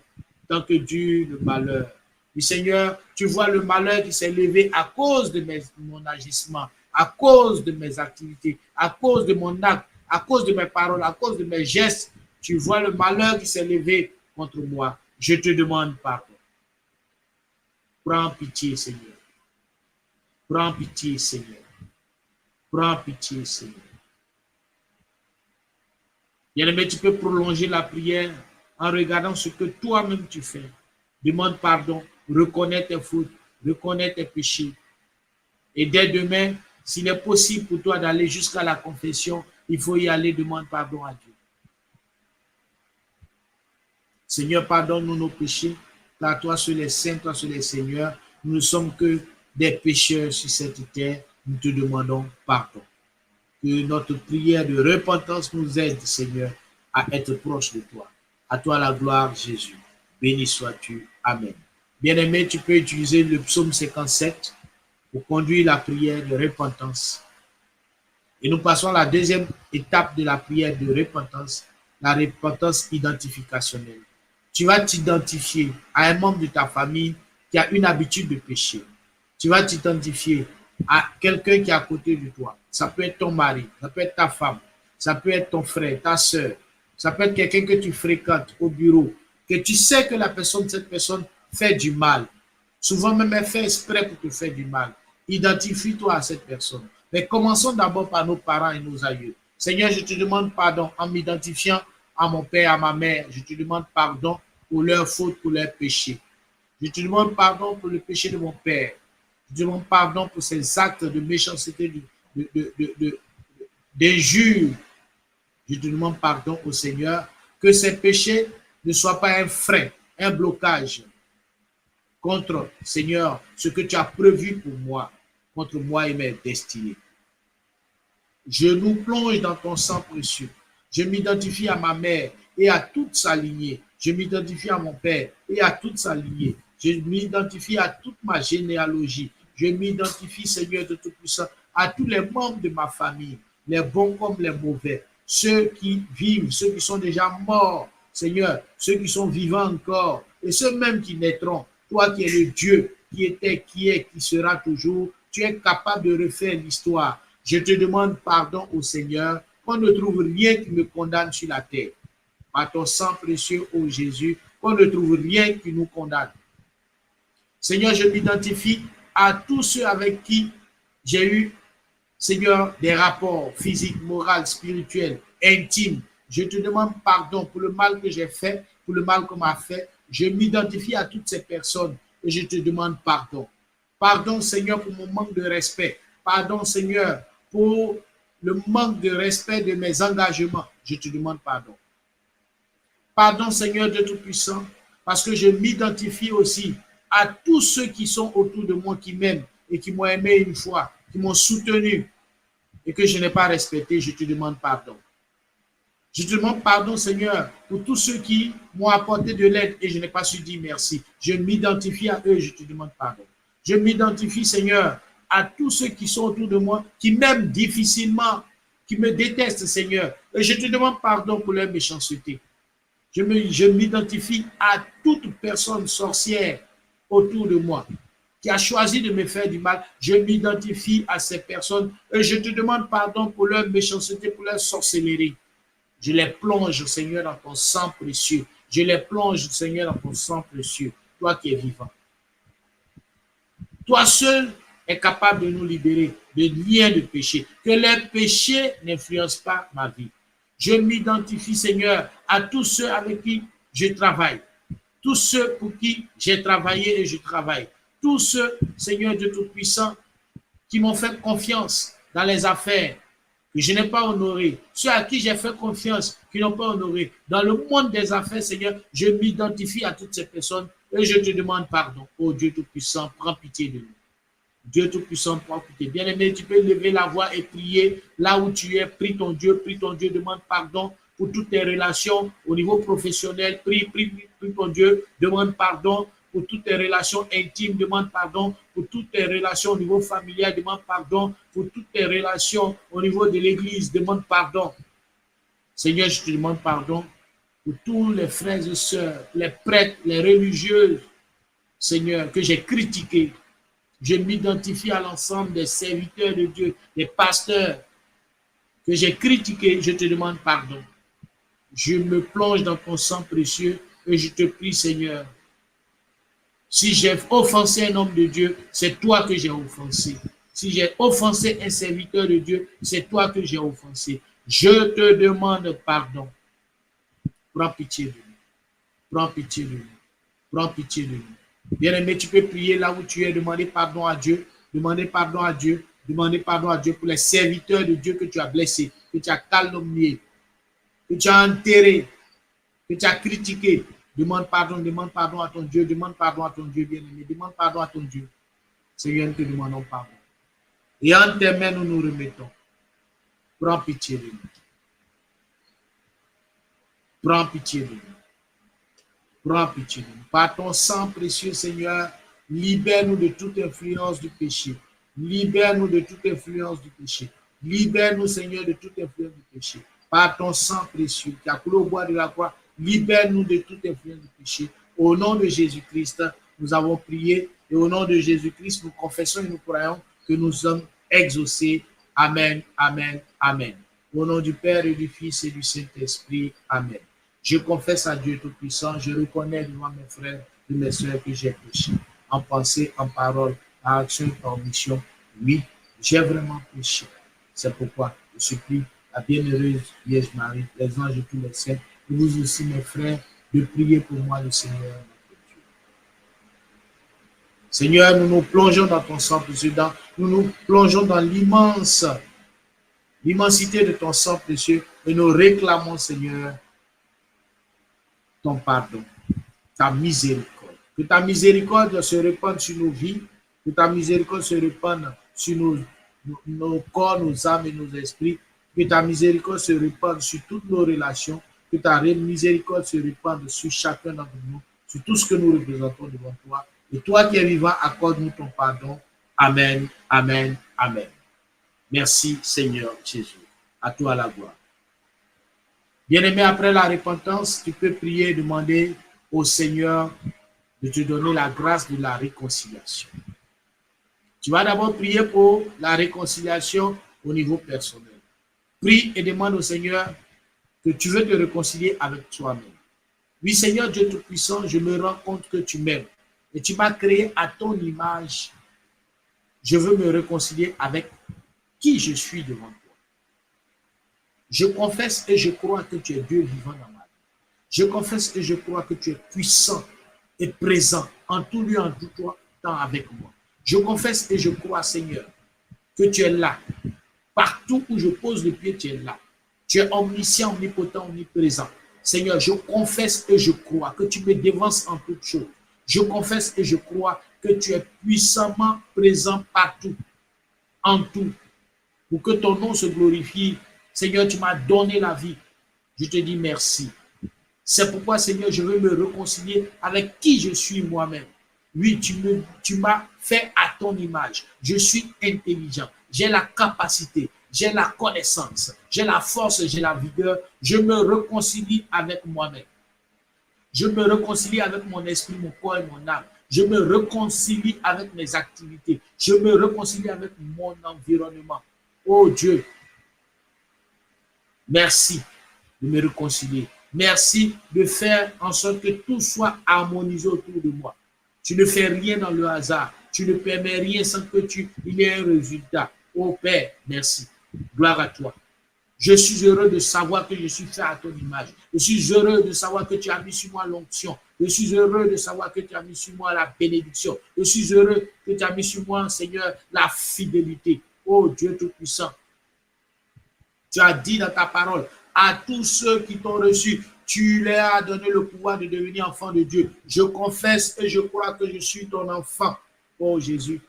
tant que dure le malheur. Et Seigneur, tu vois le malheur qui s'est levé à cause de mon agissement, à cause de mes activités, à cause de mon acte, à cause de mes paroles, à cause de mes gestes. Tu vois le malheur qui s'est levé contre moi. Je te demande pardon. Prends pitié, Seigneur. Prends pitié, Seigneur. Prends pitié, Seigneur. Bien-aimé, tu peux prolonger la prière en regardant ce que toi-même tu fais. Demande pardon, reconnais tes fautes, reconnais tes péchés. Et dès demain, s'il est possible pour toi d'aller jusqu'à la confession, il faut y aller, demande pardon à Dieu. Seigneur, pardonne-nous nos péchés, car toi seul es saint, toi seul es Seigneur. Nous ne sommes que des pécheurs sur cette terre. Nous te demandons pardon. Que notre prière de repentance nous aide, Seigneur, à être proche de toi. À toi la gloire, Jésus. Béni sois-tu. Amen. Bien-aimé, tu peux utiliser le psaume 57 pour conduire la prière de repentance. Et nous passons à la deuxième étape de la prière de repentance, la repentance identificationnelle. Tu vas t'identifier à un membre de ta famille qui a une habitude de pécher. Tu vas t'identifier à quelqu'un qui est à côté de toi. Ça peut être ton mari, ça peut être ta femme, ça peut être ton frère, ta soeur, ça peut être quelqu'un que tu fréquentes au bureau, que tu sais que cette personne fait du mal. Souvent même elle fait exprès pour te faire du mal. Identifie-toi à cette personne. Mais commençons d'abord par nos parents et nos aïeux. Seigneur, je te demande pardon en m'identifiant à mon père, à ma mère. Je te demande pardon pour leurs fautes, pour leurs péchés. Je te demande pardon pour le péché de mon père. Je te demande pardon pour ces actes de méchanceté, d'injure. Je te demande pardon au Seigneur, que ces péchés ne soient pas un frein, un blocage contre, Seigneur, ce que tu as prévu pour moi, contre moi et mes destinées. Je nous plonge dans ton sang précieux. Je m'identifie à ma mère et à toute sa lignée. Je m'identifie à mon père et à toute sa lignée. Je m'identifie à toute ma généalogie. Je m'identifie, Seigneur de Tout-Puissant, à tous les membres de ma famille, les bons comme les mauvais, ceux qui vivent, ceux qui sont déjà morts, Seigneur, ceux qui sont vivants encore, et ceux même qui naîtront. Toi qui es le Dieu qui était, qui est, qui sera toujours, tu es capable de refaire l'histoire. Je te demande pardon au Seigneur, qu'on ne trouve rien qui me condamne sur la terre. Par ton sang précieux, ô Jésus, qu'on ne trouve rien qui nous condamne. Seigneur, je m'identifie à tous ceux avec qui j'ai eu, Seigneur, des rapports physiques, moraux, spirituels, intimes. Je te demande pardon pour le mal que j'ai fait, pour le mal qu'on m'a fait. Je m'identifie à toutes ces personnes et je te demande pardon. Pardon, Seigneur, pour mon manque de respect. Pardon, Seigneur, pour le manque de respect de mes engagements. Je te demande pardon. Pardon, Seigneur Dieu Tout-Puissant, parce que je m'identifie aussi à tous ceux qui sont autour de moi, qui m'aiment et qui m'ont aimé une fois, qui m'ont soutenu et que je n'ai pas respecté, je te demande pardon. Je te demande pardon, Seigneur, pour tous ceux qui m'ont apporté de l'aide et je n'ai pas su dire merci. Je m'identifie à eux et je te demande pardon. Je m'identifie, Seigneur, à tous ceux qui sont autour de moi, qui m'aiment difficilement, qui me détestent, Seigneur. Et je te demande pardon pour leur méchanceté. Je m'identifie à toute personne sorcière autour de moi qui a choisi de me faire du mal. Je m'identifie à ces personnes et je te demande pardon pour leur méchanceté, pour leur sorcellerie. Je les plonge, Seigneur, dans ton sang précieux. Je les plonge, Seigneur, dans ton sang précieux. Toi qui es vivant. Toi seul es capable de nous libérer de liens de péché. Que les péchés n'influencent pas ma vie. Je m'identifie, Seigneur, à tous ceux avec qui je travaille. Tous ceux pour qui j'ai travaillé et je travaille. Tous ceux, Seigneur Dieu Tout-Puissant, qui m'ont fait confiance dans les affaires que je n'ai pas honorées. Ceux à qui j'ai fait confiance, qui n'ont pas honoré. Dans le monde des affaires, Seigneur, je m'identifie à toutes ces personnes et je te demande pardon. Oh Dieu Tout-Puissant, prends pitié de nous. Dieu Tout-Puissant, prends pitié. Bien-aimé, tu peux lever la voix et prier là où tu es. Prie ton Dieu, demande pardon pour toutes tes relations au niveau professionnel. Prie ton Dieu, demande pardon pour toutes tes relations intimes, demande pardon pour toutes tes relations au niveau familial, demande pardon pour toutes tes relations au niveau de l'église, demande pardon. Seigneur, je te demande pardon pour tous les frères et sœurs, les prêtres, les religieuses, Seigneur, que j'ai critiqués. Je m'identifie à l'ensemble des serviteurs de Dieu, des pasteurs que j'ai critiqués. Je te demande pardon. Je me plonge dans ton sang précieux et je te prie, Seigneur, si j'ai offensé un homme de Dieu, c'est toi que j'ai offensé. Si j'ai offensé un serviteur de Dieu, c'est toi que j'ai offensé. Je te demande pardon. Prends pitié de nous. Prends pitié de nous. Prends pitié de nous. Bien-aimé, tu peux prier là où tu es, demander pardon à Dieu, demander pardon à Dieu, demander pardon à Dieu pour les serviteurs de Dieu que tu as blessés, que tu as calomniés, que tu as enterrés, que tu as critiqués. Demande pardon à ton Dieu, demande pardon à ton Dieu, bien-aimé, demande pardon à ton Dieu. Seigneur, nous te demandons pardon. Et en tes mains, nous nous remettons. Prends pitié de nous. Prends pitié de nous. Prends pitié de nous. Par ton sang précieux, Seigneur, libère-nous de toute influence du péché. Libère-nous de toute influence du péché. Libère-nous, Seigneur, de toute influence du péché. Par ton sang précieux qui a coulé au bois de la croix, libère-nous de toute influence du péché. Au nom de Jésus-Christ, nous avons prié et au nom de Jésus-Christ, nous confessons et nous croyons que nous sommes exaucés. Amen, amen, amen. Au nom du Père et du Fils et du Saint-Esprit. Amen. Je confesse à Dieu Tout-Puissant, je reconnais devant mes frères et mes soeurs que j'ai péché. En pensée, en parole, en action et en omission. Oui, j'ai vraiment péché. C'est pourquoi je supplie la bienheureuse Vierge Marie, les anges et tous les saints, et vous aussi mes frères, de prier pour moi le Seigneur notre Dieu. Seigneur, nous nous plongeons dans ton sang précieux, nous nous plongeons dans l'immensité de ton sang précieux et nous réclamons, Seigneur, ton pardon, ta miséricorde. Que ta miséricorde se répande sur nos vies, que ta miséricorde se répande sur nos corps, nos âmes et nos esprits, que ta miséricorde se répande sur toutes nos relations, que ta miséricorde se répande sur chacun d'entre nous, sur tout ce que nous représentons devant toi. Et toi qui es vivant, accorde-nous ton pardon. Amen, amen, amen. Merci Seigneur Jésus. À toi la gloire. Bien-aimé, après la repentance, tu peux prier et demander au Seigneur de te donner la grâce de la réconciliation. Tu vas d'abord prier pour la réconciliation au niveau personnel. Prie et demande au Seigneur que tu veux te réconcilier avec toi-même. Oui, Seigneur Dieu Tout-Puissant, je me rends compte que tu m'aimes et tu m'as créé à ton image. Je veux me réconcilier avec qui je suis devant toi. Je confesse et je crois que tu es Dieu vivant dans ma vie. Je confesse et je crois que tu es puissant et présent en tout lieu, en tout temps avec moi. Je confesse et je crois, Seigneur, que tu es là. Partout où je pose le pied, tu es là. Tu es omniscient, omnipotent, omniprésent. Seigneur, je confesse et je crois que tu me devances en toutes choses. Je confesse et je crois que tu es puissamment présent partout, en tout. pour que ton nom se glorifie. Seigneur, tu m'as donné la vie. Je te dis merci. C'est pourquoi, Seigneur, je veux me réconcilier avec qui je suis moi-même. Oui, tu m'as fait à ton image. Je suis intelligent. J'ai la capacité, j'ai la connaissance, j'ai la force, j'ai la vigueur. Je me réconcilie avec moi-même. Je me réconcilie avec mon esprit, mon corps et mon âme. Je me réconcilie avec mes activités. Je me réconcilie avec mon environnement. Oh Dieu, merci de me réconcilier. Merci de faire en sorte que tout soit harmonisé autour de moi. Tu ne fais rien dans le hasard. Tu ne permets rien sans que il y ait un résultat. Oh Père, merci. Gloire à toi. Je suis heureux de savoir que je suis fait à ton image. Je suis heureux de savoir que tu as mis sur moi l'onction. Je suis heureux de savoir que tu as mis sur moi la bénédiction. Je suis heureux que tu as mis sur moi, Seigneur, la fidélité. Oh Dieu Tout-Puissant, tu as dit dans ta parole, à tous ceux qui t'ont reçu, tu leur as donné le pouvoir de devenir enfant de Dieu. Je confesse et je crois que je suis ton enfant. Oh Jésus,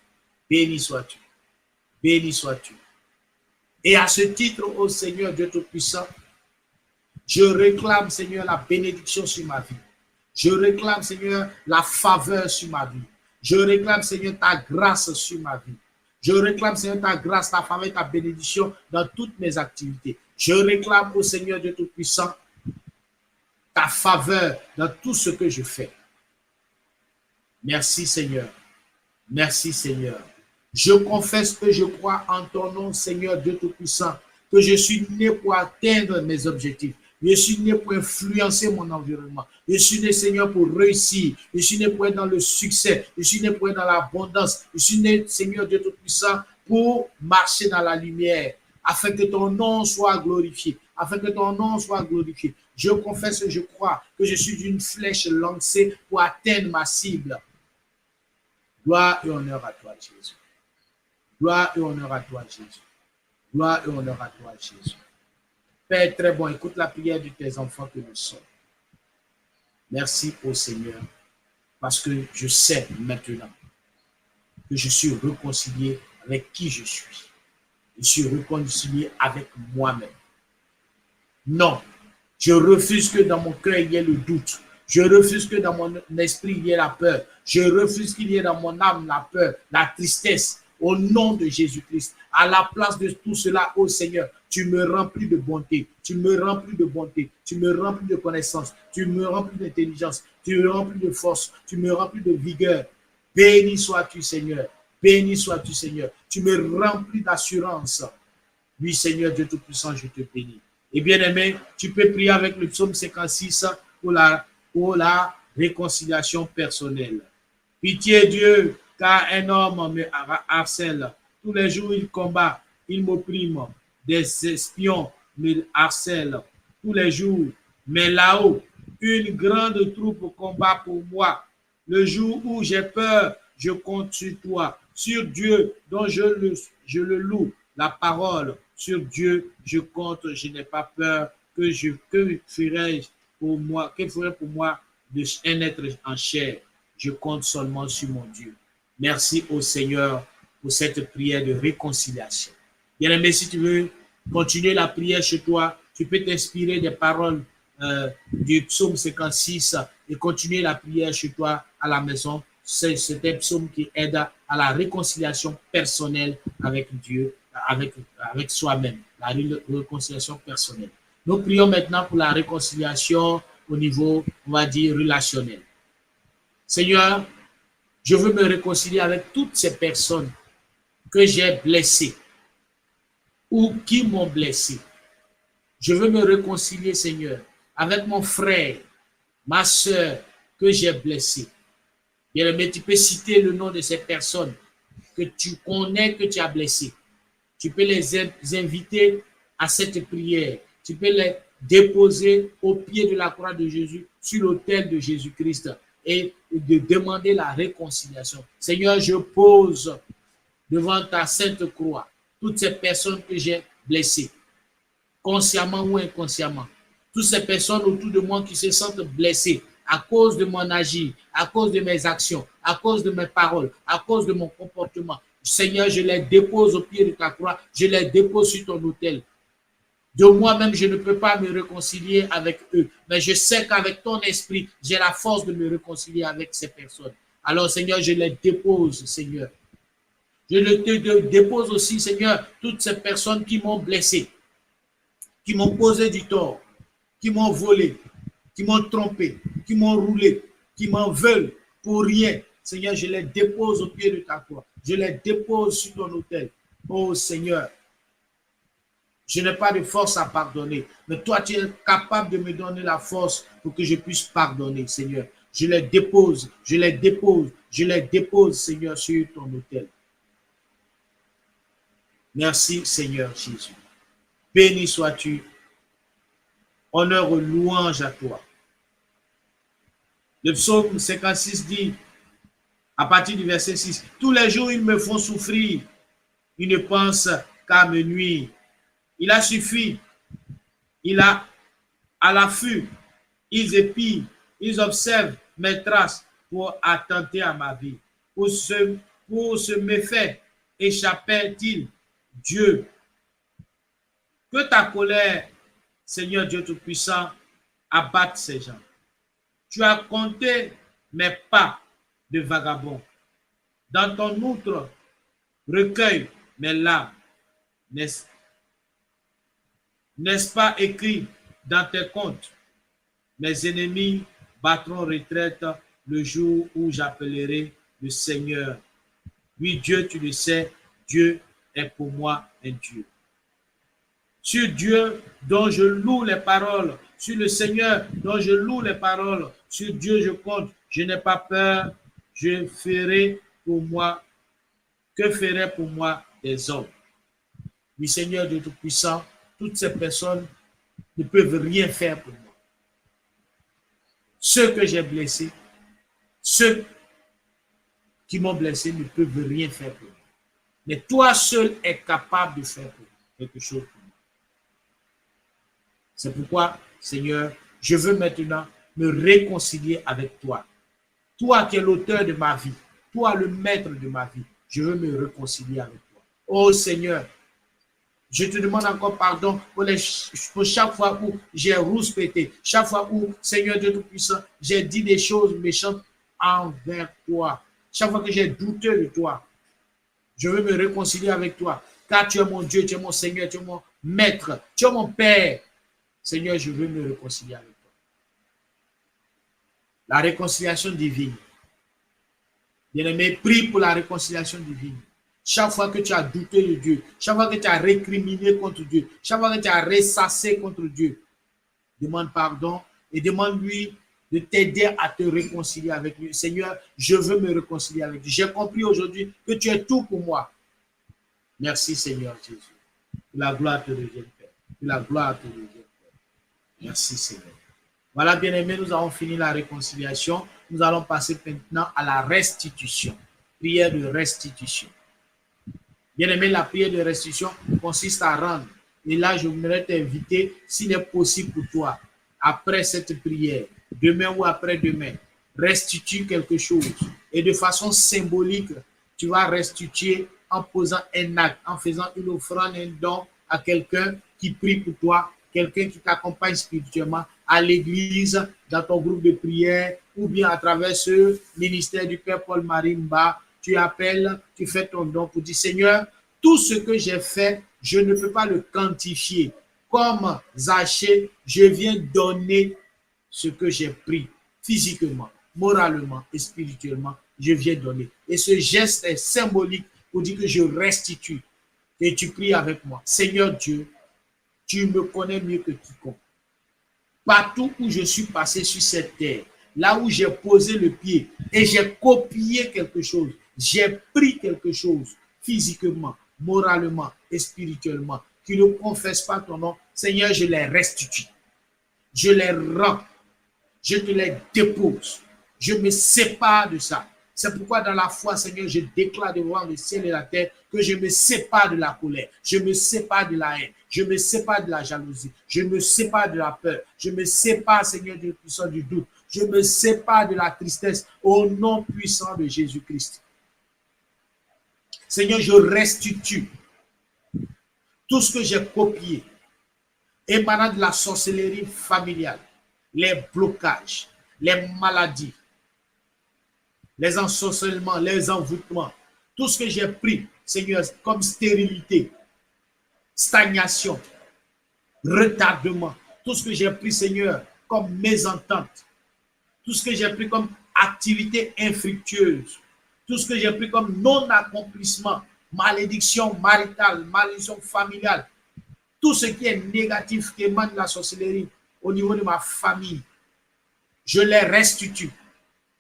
béni sois-tu. Béni sois-tu. Et à ce titre, ô Seigneur Dieu Tout-Puissant, je réclame, Seigneur, la bénédiction sur ma vie. Je réclame, Seigneur, la faveur sur ma vie. Je réclame, Seigneur, ta grâce sur ma vie. Je réclame, Seigneur, ta grâce, ta faveur, ta bénédiction dans toutes mes activités. Je réclame, ô Seigneur Dieu Tout-Puissant, ta faveur dans tout ce que je fais. Merci, Seigneur. Merci, Seigneur. Je confesse que je crois en ton nom, Seigneur Dieu Tout-Puissant, que je suis né pour atteindre mes objectifs. Je suis né pour influencer mon environnement. Je suis né, Seigneur, pour réussir. Je suis né pour être dans le succès. Je suis né pour être dans l'abondance. Je suis né, Seigneur Dieu Tout-Puissant, pour marcher dans la lumière, afin que ton nom soit glorifié. Afin que ton nom soit glorifié. Je confesse et je crois que je suis une flèche lancée pour atteindre ma cible. Gloire et honneur à toi, Jésus. Gloire et honneur à toi, Jésus. Gloire et honneur à toi, Jésus. Père très bon, écoute la prière de tes enfants que nous sommes. Merci au Seigneur, parce que je sais maintenant que je suis réconcilié avec qui je suis. Je suis réconcilié avec moi-même. Non, je refuse que dans mon cœur il y ait le doute. Je refuse que dans mon esprit il y ait la peur. Je refuse qu'il y ait dans mon âme la peur, la tristesse. Au nom de Jésus-Christ, à la place de tout cela, ô Seigneur, tu me remplis de bonté, tu me remplis de bonté, tu me remplis de connaissance, tu me remplis d'intelligence, tu me remplis de force, tu me remplis de vigueur. Béni sois-tu, Seigneur. Béni sois-tu, Seigneur. Tu me remplis d'assurance. Oui, Seigneur Dieu Tout-Puissant, je te bénis. Et bien aimé, tu peux prier avec le psaume 56 pour la réconciliation personnelle. Pitié Dieu, car un homme me harcèle. Tous les jours, il combat, il m'opprime. Des espions me harcèlent tous les jours. Mais là-haut, une grande troupe combat pour moi. Le jour où j'ai peur, je compte sur toi, sur Dieu dont je le loue. La parole, sur Dieu, je compte, je n'ai pas peur. Que ferais pour moi un être en chair? Je compte seulement sur mon Dieu. Merci au Seigneur pour cette prière de réconciliation. Bien-aimé, si tu veux continuer la prière chez toi, tu peux t'inspirer des paroles du psaume 56 et continuer la prière chez toi à la maison. C'est un psaume qui aide à la réconciliation personnelle avec Dieu, avec soi-même, la réconciliation personnelle. Nous prions maintenant pour la réconciliation au niveau, on va dire, relationnel. Seigneur, je veux me réconcilier avec toutes ces personnes que j'ai blessées ou qui m'ont blessé. Je veux me réconcilier, Seigneur, avec mon frère, ma soeur que j'ai blessé. Bien-aimé, tu peux citer le nom de ces personnes que tu connais, que tu as blessées. Tu peux les inviter à cette prière. Tu peux les déposer au pied de la croix de Jésus, sur l'autel de Jésus-Christ, et de demander la réconciliation. Seigneur, je pose devant ta sainte croix toutes ces personnes que j'ai blessées, consciemment ou inconsciemment. Toutes ces personnes autour de moi qui se sentent blessées à cause de mon agir, à cause de mes actions, à cause de mes paroles, à cause de mon comportement. Seigneur, je les dépose au pied de ta croix, je les dépose sur ton autel. De moi-même, je ne peux pas me réconcilier avec eux, mais je sais qu'avec ton esprit, j'ai la force de me réconcilier avec ces personnes. Alors, Seigneur, je les dépose, Seigneur. Je te dépose aussi, Seigneur, toutes ces personnes qui m'ont blessé, qui m'ont causé du tort, qui m'ont volé, qui m'ont trompé, qui m'ont roulé, qui m'en veulent pour rien. Seigneur, je les dépose au pied de ta croix. Je les dépose sur ton autel. Oh Seigneur, je n'ai pas de force à pardonner, mais toi, tu es capable de me donner la force pour que je puisse pardonner, Seigneur. Je les dépose, je les dépose, je les dépose, Seigneur, sur ton autel. Merci, Seigneur Jésus. Béni sois-tu. Honneur et louange à toi. Le psaume 56 dit, à partir du verset 6, tous les jours, ils me font souffrir. Ils ne pensent qu'à me nuire. Il a suffi. Il a à l'affût. Ils épient. Ils observent mes traces pour attenter à ma vie. Pour ce méfait, échappait-il Dieu. Que ta colère, Seigneur Dieu Tout-Puissant, abatte ces gens. Tu as compté mes pas de vagabond. Dans ton outre, recueille mes larmes. N'est-ce pas écrit dans tes comptes? Mes ennemis battront retraite le jour où j'appellerai le Seigneur. Oui, Dieu, tu le sais, Dieu est pour moi un Dieu. Sur Dieu dont je loue les paroles, sur le Seigneur dont je loue les paroles, sur Dieu je compte, je n'ai pas peur, je ferai pour moi, que feraient pour moi des hommes? Oui, Seigneur Dieu Tout-Puissant, toutes ces personnes ne peuvent rien faire pour moi. Ceux que j'ai blessés, ceux qui m'ont blessé ne peuvent rien faire pour moi. Mais toi seul es capable de faire quelque chose pour moi. C'est pourquoi, Seigneur, je veux maintenant me réconcilier avec toi. Toi qui es l'auteur de ma vie, toi le maître de ma vie, je veux me réconcilier avec toi. Oh Seigneur, je te demande encore pardon pour chaque fois où j'ai rouspété, chaque fois où, Seigneur Dieu Tout-Puissant, j'ai dit des choses méchantes envers toi. Chaque fois que j'ai douté de toi, je veux me réconcilier avec toi. Car tu es mon Dieu, tu es mon Seigneur, tu es mon maître, tu es mon Père. Seigneur, je veux me réconcilier avec toi. La réconciliation divine. Bien-aimé, prie pour la réconciliation divine. Chaque fois que tu as douté de Dieu, chaque fois que tu as récriminé contre Dieu, chaque fois que tu as ressassé contre Dieu, demande pardon et demande-lui de t'aider à te réconcilier avec lui. Seigneur, je veux me réconcilier avec lui. J'ai compris aujourd'hui que tu es tout pour moi. Merci Seigneur Jésus. Que la gloire te revienne, Père. Que la gloire te revienne, Père. Merci Seigneur. Voilà, bien-aimés, nous avons fini la réconciliation. Nous allons passer maintenant à la restitution. Prière de restitution. Bien-aimé, la prière de restitution consiste à rendre. Et là, je voudrais t'inviter, s'il est possible pour toi, après cette prière, demain ou après-demain, restitue quelque chose. Et de façon symbolique, tu vas restituer en posant un acte, en faisant une offrande, un don à quelqu'un qui prie pour toi, quelqu'un qui t'accompagne spirituellement à l'église, dans ton groupe de prière, ou bien à travers ce ministère du Père Paul Marimba. Tu appelles, tu fais ton don pour dire, Seigneur, tout ce que j'ai fait, je ne peux pas le quantifier. Comme Zachée, je viens donner ce que j'ai pris physiquement, moralement et spirituellement, je viens donner. Et ce geste est symbolique pour dire que je restitue. Et tu pries avec moi. Seigneur Dieu, tu me connais mieux que quiconque. Partout où je suis passé sur cette terre, là où j'ai posé le pied et j'ai copié quelque chose, j'ai pris quelque chose physiquement, moralement et spirituellement, qui ne confesse pas ton nom, Seigneur, je les restitue. Je les rends. Je te les dépose. Je me sépare de ça. C'est pourquoi dans la foi, Seigneur, je déclare devant le ciel et la terre que je me sépare de la colère, je me sépare de la haine, je me sépare de la jalousie, je me sépare de la peur, je me sépare, Seigneur Dieu puissant, du doute, je me sépare de la tristesse au nom puissant de Jésus-Christ. Seigneur, je restitue tout ce que j'ai copié émanant de la sorcellerie familiale, les blocages, les maladies, les ensorcellements, les envoûtements, tout ce que j'ai pris, Seigneur, comme stérilité, stagnation, retardement, tout ce que j'ai pris, Seigneur, comme mésentente, tout ce que j'ai pris comme activité infructueuse, tout ce que j'ai pris comme non-accomplissement, malédiction maritale, malédiction familiale, tout ce qui est négatif qui émane de la sorcellerie au niveau de ma famille, je les restitue.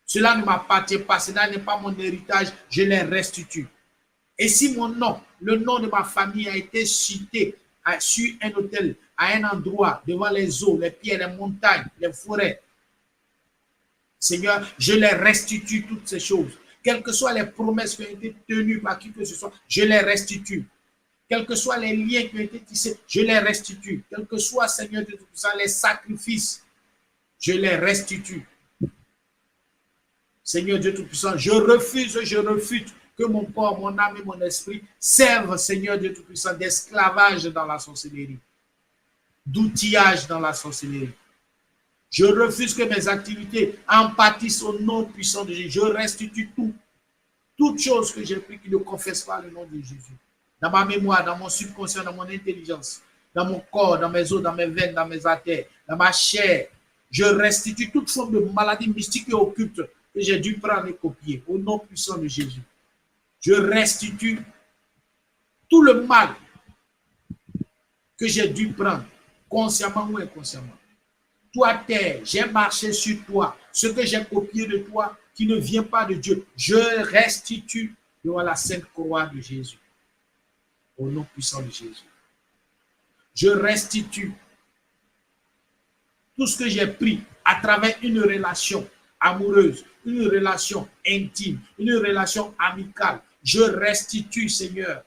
Cela ne m'appartient pas, cela n'est pas mon héritage, je les restitue. Et si mon nom, le nom de ma famille a été cité sur un autel, à un endroit, devant les eaux, les pierres, les montagnes, les forêts, Seigneur, je les restitue toutes ces choses. Quelles que soient les promesses qui ont été tenues par qui que ce soit, je les restitue. Quels que soient les liens qui ont été tissés, je les restitue. Quels que soient, Seigneur Dieu Tout-Puissant, les sacrifices, je les restitue. Seigneur Dieu Tout-Puissant, je refute que mon corps, mon âme et mon esprit servent, Seigneur Dieu Tout-Puissant, d'esclavage dans la sorcellerie, d'outillage dans la sorcellerie. Je refuse que mes activités en pâtissent au nom puissant de Jésus. Je restitue tout. Toutes choses que j'ai pris qui ne confessent pas le nom de Jésus. Dans ma mémoire, dans mon subconscient, dans mon intelligence, dans mon corps, dans mes os, dans mes veines, dans mes artères, dans ma chair. Je restitue toute forme de maladie mystique et occulte que j'ai dû prendre et copier au nom puissant de Jésus. Je restitue tout le mal que j'ai dû prendre, consciemment ou inconsciemment. Toi, terre, j'ai marché sur toi. Ce que j'ai copié de toi, qui ne vient pas de Dieu, je restitue devant la sainte croix de Jésus. Au nom puissant de Jésus. Je restitue tout ce que j'ai pris à travers une relation amoureuse, une relation intime, une relation amicale. Je restitue, Seigneur,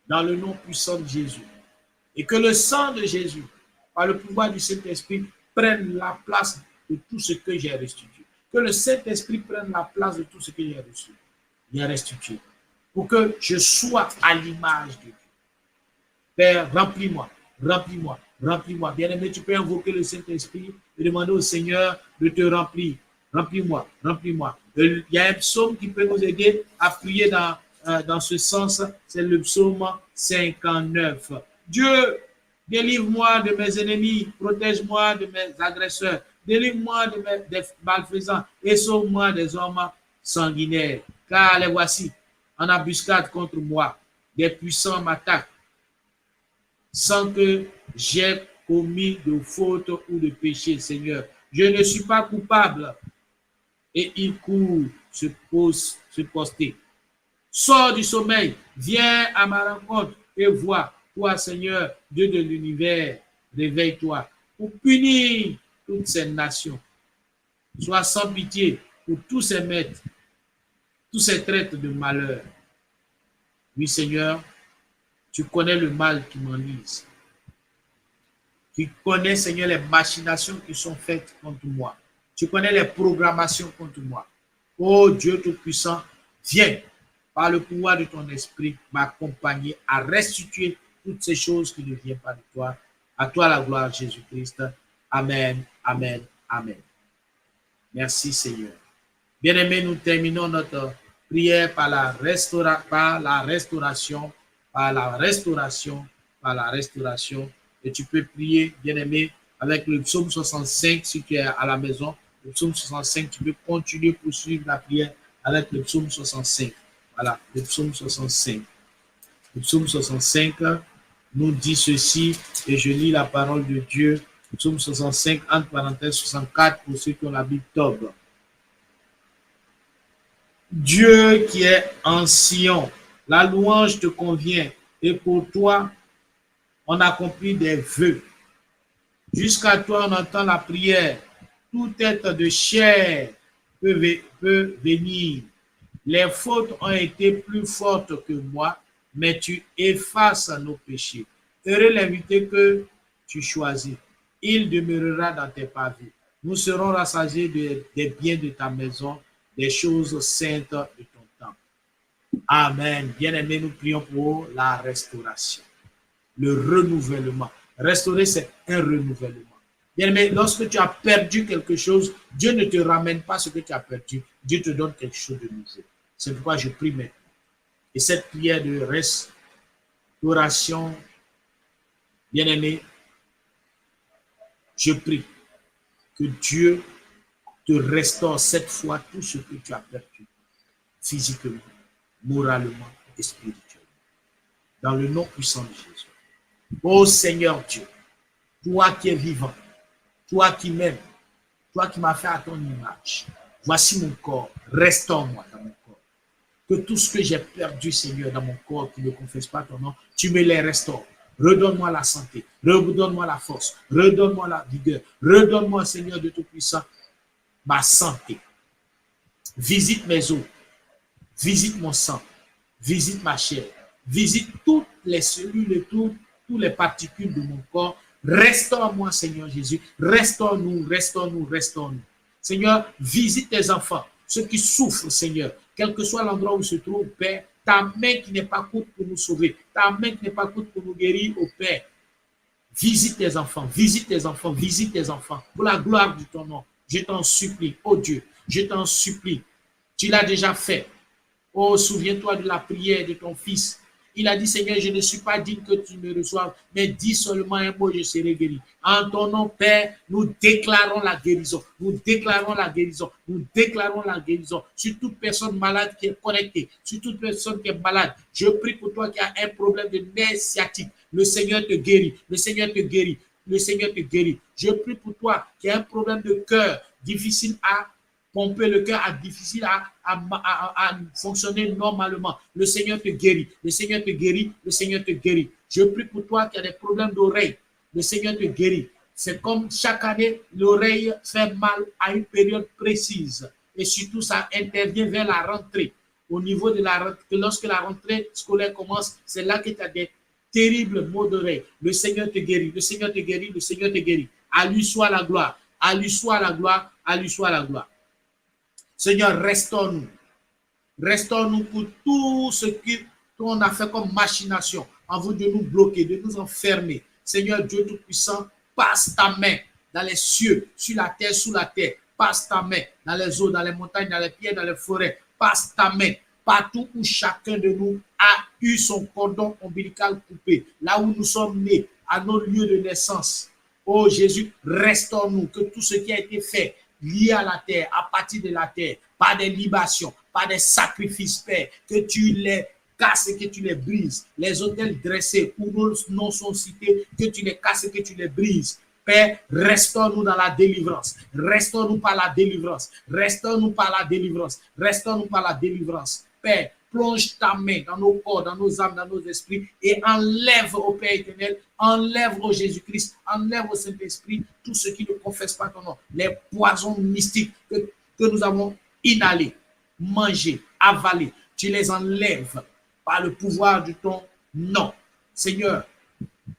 dans le nom puissant de Jésus. Et que le sang de Jésus, par le pouvoir du Saint-Esprit, prenne la place de tout ce que j'ai restitué. Que le Saint-Esprit prenne la place de tout ce que j'ai restitué. Pour que je sois à l'image de Dieu. Père, remplis-moi, remplis-moi, remplis-moi. Bien-aimé, tu peux invoquer le Saint-Esprit et demander au Seigneur de te remplir. Remplis-moi, remplis-moi. Il y a un psaume qui peut nous aider à prier dans ce sens. C'est le psaume 59. Dieu, délivre-moi de mes ennemis, protège-moi de mes agresseurs, délivre-moi des malfaisants et sauve-moi des hommes sanguinaires. Car les voici en embuscade contre moi, des puissants m'attaquent sans que j'ai commis de faute ou de péché, Seigneur. Je ne suis pas coupable et ils courent se poster. Sors du sommeil, viens à ma rencontre et vois, toi, Seigneur, Dieu de l'univers, réveille-toi pour punir toutes ces nations. Sois sans pitié pour tous ces maîtres, tous ces traites de malheur. Oui, Seigneur, tu connais le mal qui m'enlise. Tu connais, Seigneur, les machinations qui sont faites contre moi. Tu connais les programmations contre moi. Oh Dieu Tout-Puissant, viens par le pouvoir de ton esprit m'accompagner à restituer toutes ces choses qui ne viennent pas de toi. À toi la gloire, Jésus-Christ. Amen, amen, amen. Merci, Seigneur. Bien-aimés, nous terminons notre prière par la restauration. Et tu peux prier, bien-aimé, avec le psaume 65, si tu es à la maison. Le psaume 65, tu peux continuer pour suivre la prière avec le psaume 65. Voilà, le psaume 65. Le psaume 65 nous dit ceci, et je lis la parole de Dieu. Le psaume 65, entre parenthèses 64, pour ceux qui ont la Bible Tob. Dieu qui est en Sion, la louange te convient, et pour toi, on accomplit des vœux. Jusqu'à toi, on entend la prière. Tout être de chair peut venir. Les fautes ont été plus fortes que moi, mais tu effaces nos péchés. Heureux l'invité que tu choisis. Il demeurera dans tes pavés. Nous serons rassasiés des biens de ta maison, des choses saintes de ton temple. Amen. Bien-aimés, nous prions pour la restauration, le renouvellement. Restaurer, c'est un renouvellement. Bien-aimé, lorsque tu as perdu quelque chose, Dieu ne te ramène pas ce que tu as perdu. Dieu te donne quelque chose de nouveau. C'est pourquoi je prie maintenant. Et cette prière de restauration, bien-aimé, je prie que Dieu te restaure cette fois tout ce que tu as perdu, physiquement, moralement et spirituellement. Dans le nom puissant de Jésus. Ô Seigneur Dieu, toi qui es vivant, toi qui m'aimes, toi qui m'as fait à ton image, voici mon corps, restaure-moi dans mon corps. Que tout ce que j'ai perdu, Seigneur, dans mon corps qui ne confesse pas ton nom, tu me les restaures. Redonne-moi la santé, redonne-moi la force, redonne-moi la vigueur, redonne-moi, Seigneur de Tout-Puissant, ma santé. Visite mes os, visite mon sang, visite ma chair, visite toutes les cellules et tous les particules de mon corps. Restaure-moi, Seigneur Jésus. Restaure-nous, restaure-nous, restaure-nous. Seigneur, visite tes enfants, ceux qui souffrent, Seigneur, quel que soit l'endroit où ils se trouvent, Père, ta main qui n'est pas courte pour nous sauver, ta main qui n'est pas courte pour nous guérir, au Père. Visite tes enfants, visite tes enfants, visite tes enfants, pour la gloire de ton nom. Je t'en supplie, oh Dieu, je t'en supplie. Tu l'as déjà fait. Oh, souviens-toi de la prière de ton fils. Il a dit, Seigneur, je ne suis pas digne que tu me reçoives, mais dis seulement un mot, je serai guéri. En ton nom, Père, nous déclarons la guérison. Nous déclarons la guérison. Nous déclarons la guérison. Sur toute personne malade qui est connectée, sur toute personne qui est malade, je prie pour toi qui a un problème de nerf sciatique. Le Seigneur te guérit. Le Seigneur te guérit. Le Seigneur te guérit. Je prie pour toi qui a un problème de cœur difficile à pomper le cœur, difficile à fonctionner normalement. Le Seigneur te guérit. Le Seigneur te guérit. Le Seigneur te guérit. Je prie pour toi qui a des problèmes d'oreille. Le Seigneur te guérit. C'est comme chaque année, l'oreille fait mal à une période précise. Et surtout, ça intervient vers la rentrée. Au niveau de la rentrée, lorsque la rentrée scolaire commence, c'est là que tu as des terribles maux d'oreille. Le Seigneur te guérit. Le Seigneur te guérit. Le Seigneur te guérit. À lui soit la gloire. À lui soit la gloire. À lui soit la gloire. Seigneur, restaure-nous. Restaure-nous pour tout ce qu'on a fait comme machination, en vue de nous bloquer, de nous enfermer. Seigneur Dieu Tout-Puissant, passe ta main dans les cieux, sur la terre, sous la terre. Passe ta main dans les eaux, dans les montagnes, dans les pierres, dans les forêts. Passe ta main partout où chacun de nous a eu son cordon ombilical coupé, là où nous sommes nés, à nos lieux de naissance. Oh Jésus, restaure-nous, que tout ce qui a été fait, lié à la terre, à partir de la terre, par des libations, par des sacrifices, Père, que tu les casses et que tu les brises. Les autels dressés où nos noms sont cités, que tu les casses et que tu les brises. Père, restaure-nous dans la délivrance. Restaure-nous par la délivrance. Restaure-nous par la délivrance. Restaure-nous par la délivrance. Père, plonge ta main dans nos corps, dans nos âmes, dans nos esprits et enlève au Père éternel, enlève au Jésus-Christ, enlève au Saint-Esprit tout ce qui ne confesse pas ton nom, les poisons mystiques que nous avons inhalés, mangés, avalés. Tu les enlèves par le pouvoir de ton nom. Seigneur,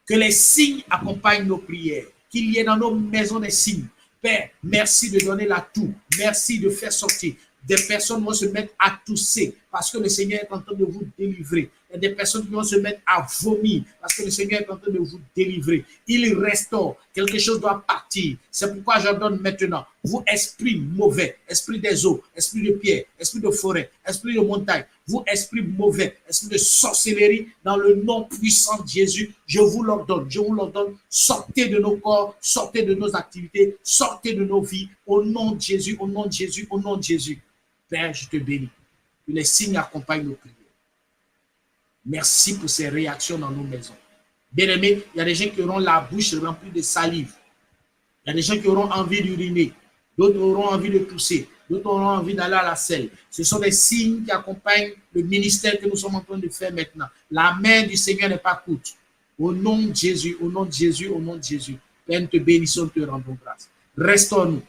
que les signes accompagnent nos prières, qu'il y ait dans nos maisons des signes. Père, merci de donner la toux, merci de faire sortir. Des personnes vont se mettre à tousser parce que le Seigneur est en train de vous délivrer. Il y a des personnes qui vont se mettre à vomir parce que le Seigneur est en train de vous délivrer. Il restaure. Quelque chose doit partir. C'est pourquoi j'ordonne maintenant, vous esprits mauvais, esprit des eaux, esprit de pierre, esprit de forêt, esprit de montagne, vous esprits mauvais, esprit de sorcellerie, dans le nom puissant de Jésus, je vous l'ordonne, sortez de nos corps, sortez de nos activités, sortez de nos vies, au nom de Jésus, au nom de Jésus, au nom de Jésus. Père, je te bénis. Que les signes accompagnent nos prières. Merci pour ces réactions dans nos maisons. Bien-aimés, il y a des gens qui auront la bouche remplie de salive. Il y a des gens qui auront envie d'uriner. D'autres auront envie de tousser. D'autres auront envie d'aller à la selle. Ce sont des signes qui accompagnent le ministère que nous sommes en train de faire maintenant. La main du Seigneur n'est pas courte. Au nom de Jésus, au nom de Jésus, au nom de Jésus. Père, nous te bénissons, te rendons grâce. Restaure-nous.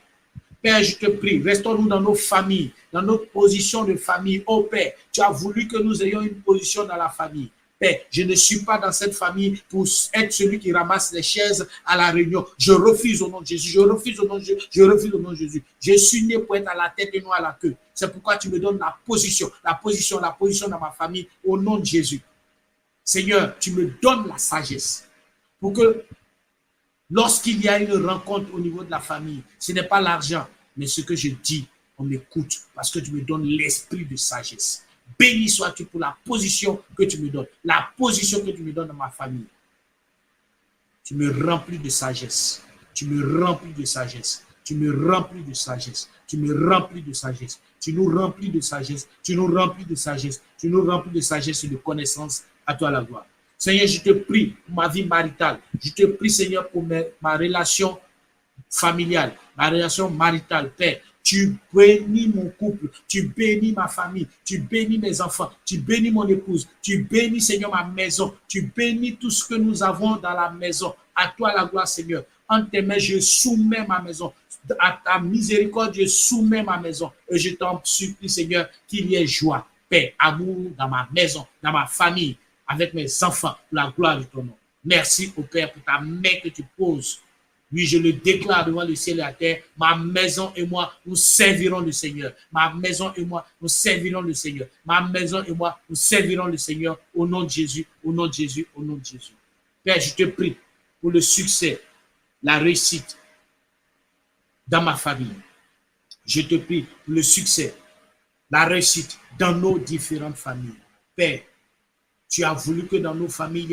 Père, je te prie, restaure-nous dans nos familles, dans nos positions de famille. Oh Père, tu as voulu que nous ayons une position dans la famille. Père, je ne suis pas dans cette famille pour être celui qui ramasse les chaises à la réunion. Je refuse au nom de Jésus. Je refuse au nom de Jésus. Je refuse au nom de Jésus. Je suis né pour être à la tête et non à la queue. C'est pourquoi tu me donnes la position dans ma famille au nom de Jésus. Seigneur, tu me donnes la sagesse pour que lorsqu'il y a une rencontre au niveau de la famille, ce n'est pas l'argent, mais ce que je dis, on m'écoute parce que tu me donnes l'esprit de sagesse. Béni sois-tu pour la position que tu me donnes, la position que tu me donnes dans ma famille. Tu me remplis de sagesse. Tu me remplis de sagesse. Tu me remplis de sagesse. Tu me remplis de sagesse. Tu nous remplis de sagesse. Tu nous remplis de sagesse. Tu nous remplis de sagesse et de connaissance. À toi la gloire. Seigneur, je te prie pour ma vie maritale. Je te prie, Seigneur, pour ma relation familiale, ma relation maritale. Père, tu bénis mon couple, tu bénis ma famille, tu bénis mes enfants, tu bénis mon épouse, tu bénis, Seigneur, ma maison, tu bénis tout ce que nous avons dans la maison. À toi la gloire, Seigneur. En tes mains, je soumets ma maison. À ta miséricorde, je soumets ma maison. Et je t'en supplie, Seigneur, qu'il y ait joie, paix, amour dans ma maison, dans ma famille, avec mes enfants, pour la gloire de ton nom. Merci au Père pour ta main que tu poses. Oui, je le déclare devant le ciel et la terre. Ma maison et moi, nous servirons le Seigneur. Ma maison et moi, nous servirons le Seigneur. Ma maison et moi, nous servirons le Seigneur au nom de Jésus, au nom de Jésus, au nom de Jésus. Père, je te prie pour le succès, la réussite dans ma famille. Je te prie pour le succès, la réussite dans nos différentes familles. Père, tu as voulu que dans nos familles, il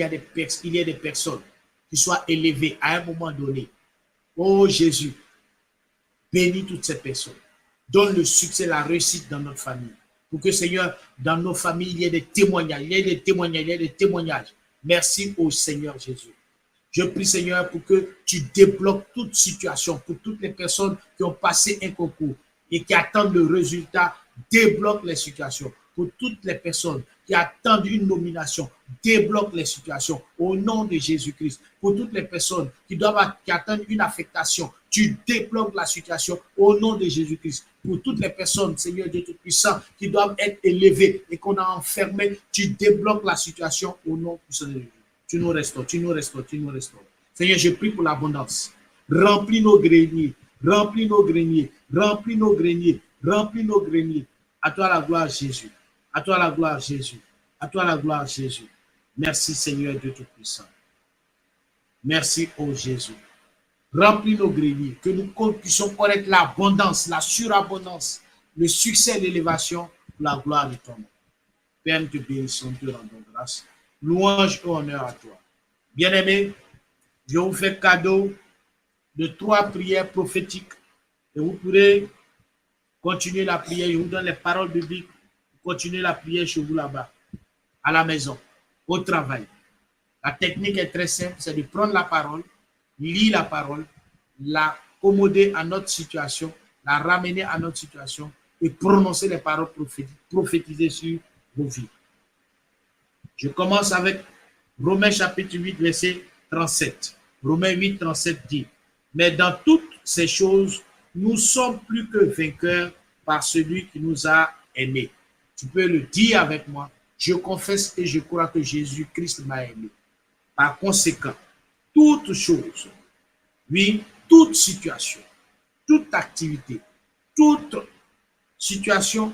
y ait des personnes qui soient élevées à un moment donné. Oh Jésus, bénis toutes ces personnes. Donne le succès, la réussite dans notre famille. Pour que, Seigneur, dans nos familles, il y ait des témoignages, il y ait des témoignages, il y ait des témoignages. Merci au Seigneur Jésus. Je prie, Seigneur, pour que tu débloques toute situation, pour toutes les personnes qui ont passé un concours et qui attendent le résultat, débloque les situations. Pour toutes les personnes qui attendent une nomination, débloque les situations au nom de Jésus-Christ. Pour toutes les personnes qui attendent une affectation, tu débloques la situation au nom de Jésus-Christ. Pour toutes les personnes, Seigneur Dieu Tout-Puissant, qui doivent être élevées et qu'on a enfermées, tu débloques la situation au nom de Jésus. Tu nous restaures, tu nous restaures, tu nous restaures. Seigneur, je prie pour l'abondance. Remplis nos greniers, remplis nos greniers, remplis nos greniers, remplis nos greniers. À toi la gloire, Jésus. À toi la gloire, Jésus. À toi la gloire, Jésus. Merci, Seigneur Dieu Tout-Puissant. Merci, ô Jésus. Remplis nos greniers, que nous puissions connaître l'abondance, la surabondance, le succès et l'élévation pour la gloire de ton nom. Père, nous te bénissons, te rendons grâce. Louange et honneur à toi. Bien-aimés, je vous fais cadeau de 3 prières prophétiques et vous pourrez continuer la prière. Je vous donne les paroles bibliques. Continuez la prière chez vous là-bas, à la maison, au travail. La technique est très simple, c'est de prendre la parole, lire la parole, la accommoder à notre situation, la ramener à notre situation et prononcer les paroles prophétisées sur vos vies. Je commence avec Romains chapitre 8, verset 37. Romains 8, 37 dit, « Mais dans toutes ces choses, nous sommes plus que vainqueurs par celui qui nous a aimés. » Tu peux le dire avec moi. Je confesse et je crois que Jésus-Christ m'a aimé. Par conséquent, toute chose, oui, toute situation, toute activité, toute situation,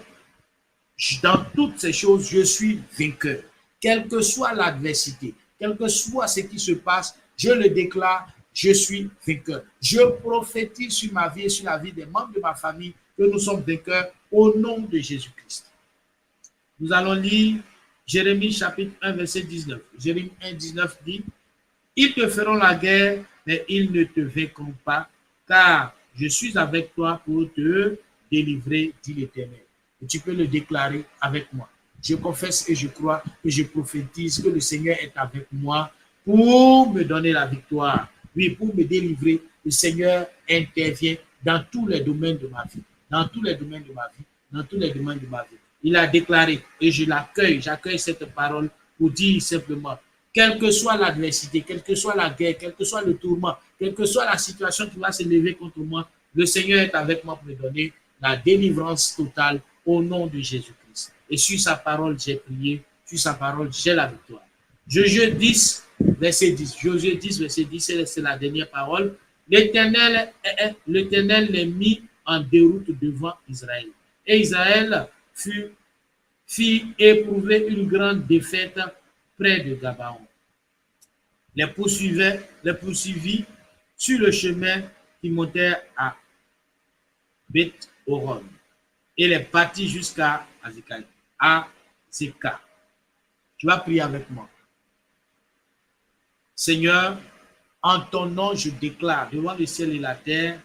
dans toutes ces choses, je suis vainqueur. Quelle que soit l'adversité, quel que soit ce qui se passe, je le déclare, je suis vainqueur. Je prophétise sur ma vie et sur la vie des membres de ma famille que nous sommes vainqueurs au nom de Jésus-Christ. Nous allons lire Jérémie chapitre 1, verset 19. Jérémie 1, 19 dit, « Ils te feront la guerre, mais ils ne te vaincront pas, car je suis avec toi pour te délivrer, dit l'Éternel. » Et tu peux le déclarer avec moi. Je confesse et je crois que je prophétise que le Seigneur est avec moi pour me donner la victoire. Oui, pour me délivrer. Le Seigneur intervient dans tous les domaines de ma vie. Dans tous les domaines de ma vie. Dans tous les domaines de ma vie. Il a déclaré et je l'accueille. J'accueille cette parole pour dire simplement, quelle que soit l'adversité, quelle que soit la guerre, quel que soit le tourment, quelle que soit la situation qui va se lever contre moi, le Seigneur est avec moi pour me donner la délivrance totale au nom de Jésus-Christ. Et sur sa parole, j'ai prié. Sur sa parole, j'ai la victoire. Josué 10, verset 10. Josué 10, verset 10, c'est la dernière parole. L'Éternel les mit en déroute devant Israël. Et Israël fit éprouver une grande défaite près de Gabaon. Les poursuivit sur le chemin qui montait à Beth-Horon et les partit jusqu'à Azekah. Tu vas prier avec moi. Seigneur, en ton nom, je déclare devant le ciel et la terre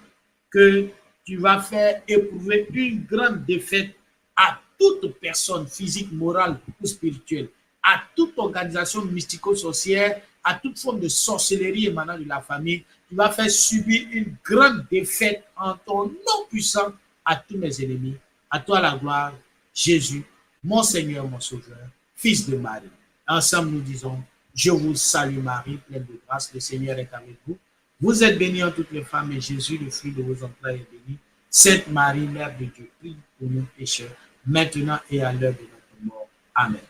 que tu vas faire éprouver une grande défaite à toute personne physique, morale ou spirituelle, à toute organisation mystico-sorcière, à toute forme de sorcellerie émanant de la famille. Tu vas faire subir une grande défaite en ton nom puissant à tous mes ennemis. À toi la gloire, Jésus, mon Seigneur, mon Sauveur, Fils de Marie. Ensemble, nous disons, je vous salue Marie, pleine de grâce, le Seigneur est avec vous. Vous êtes bénie en toutes les femmes et Jésus, le fruit de vos entrailles, est béni. Sainte Marie, Mère de Dieu, prie pour nous pécheurs, maintenant et à l'heure de notre mort. Amen.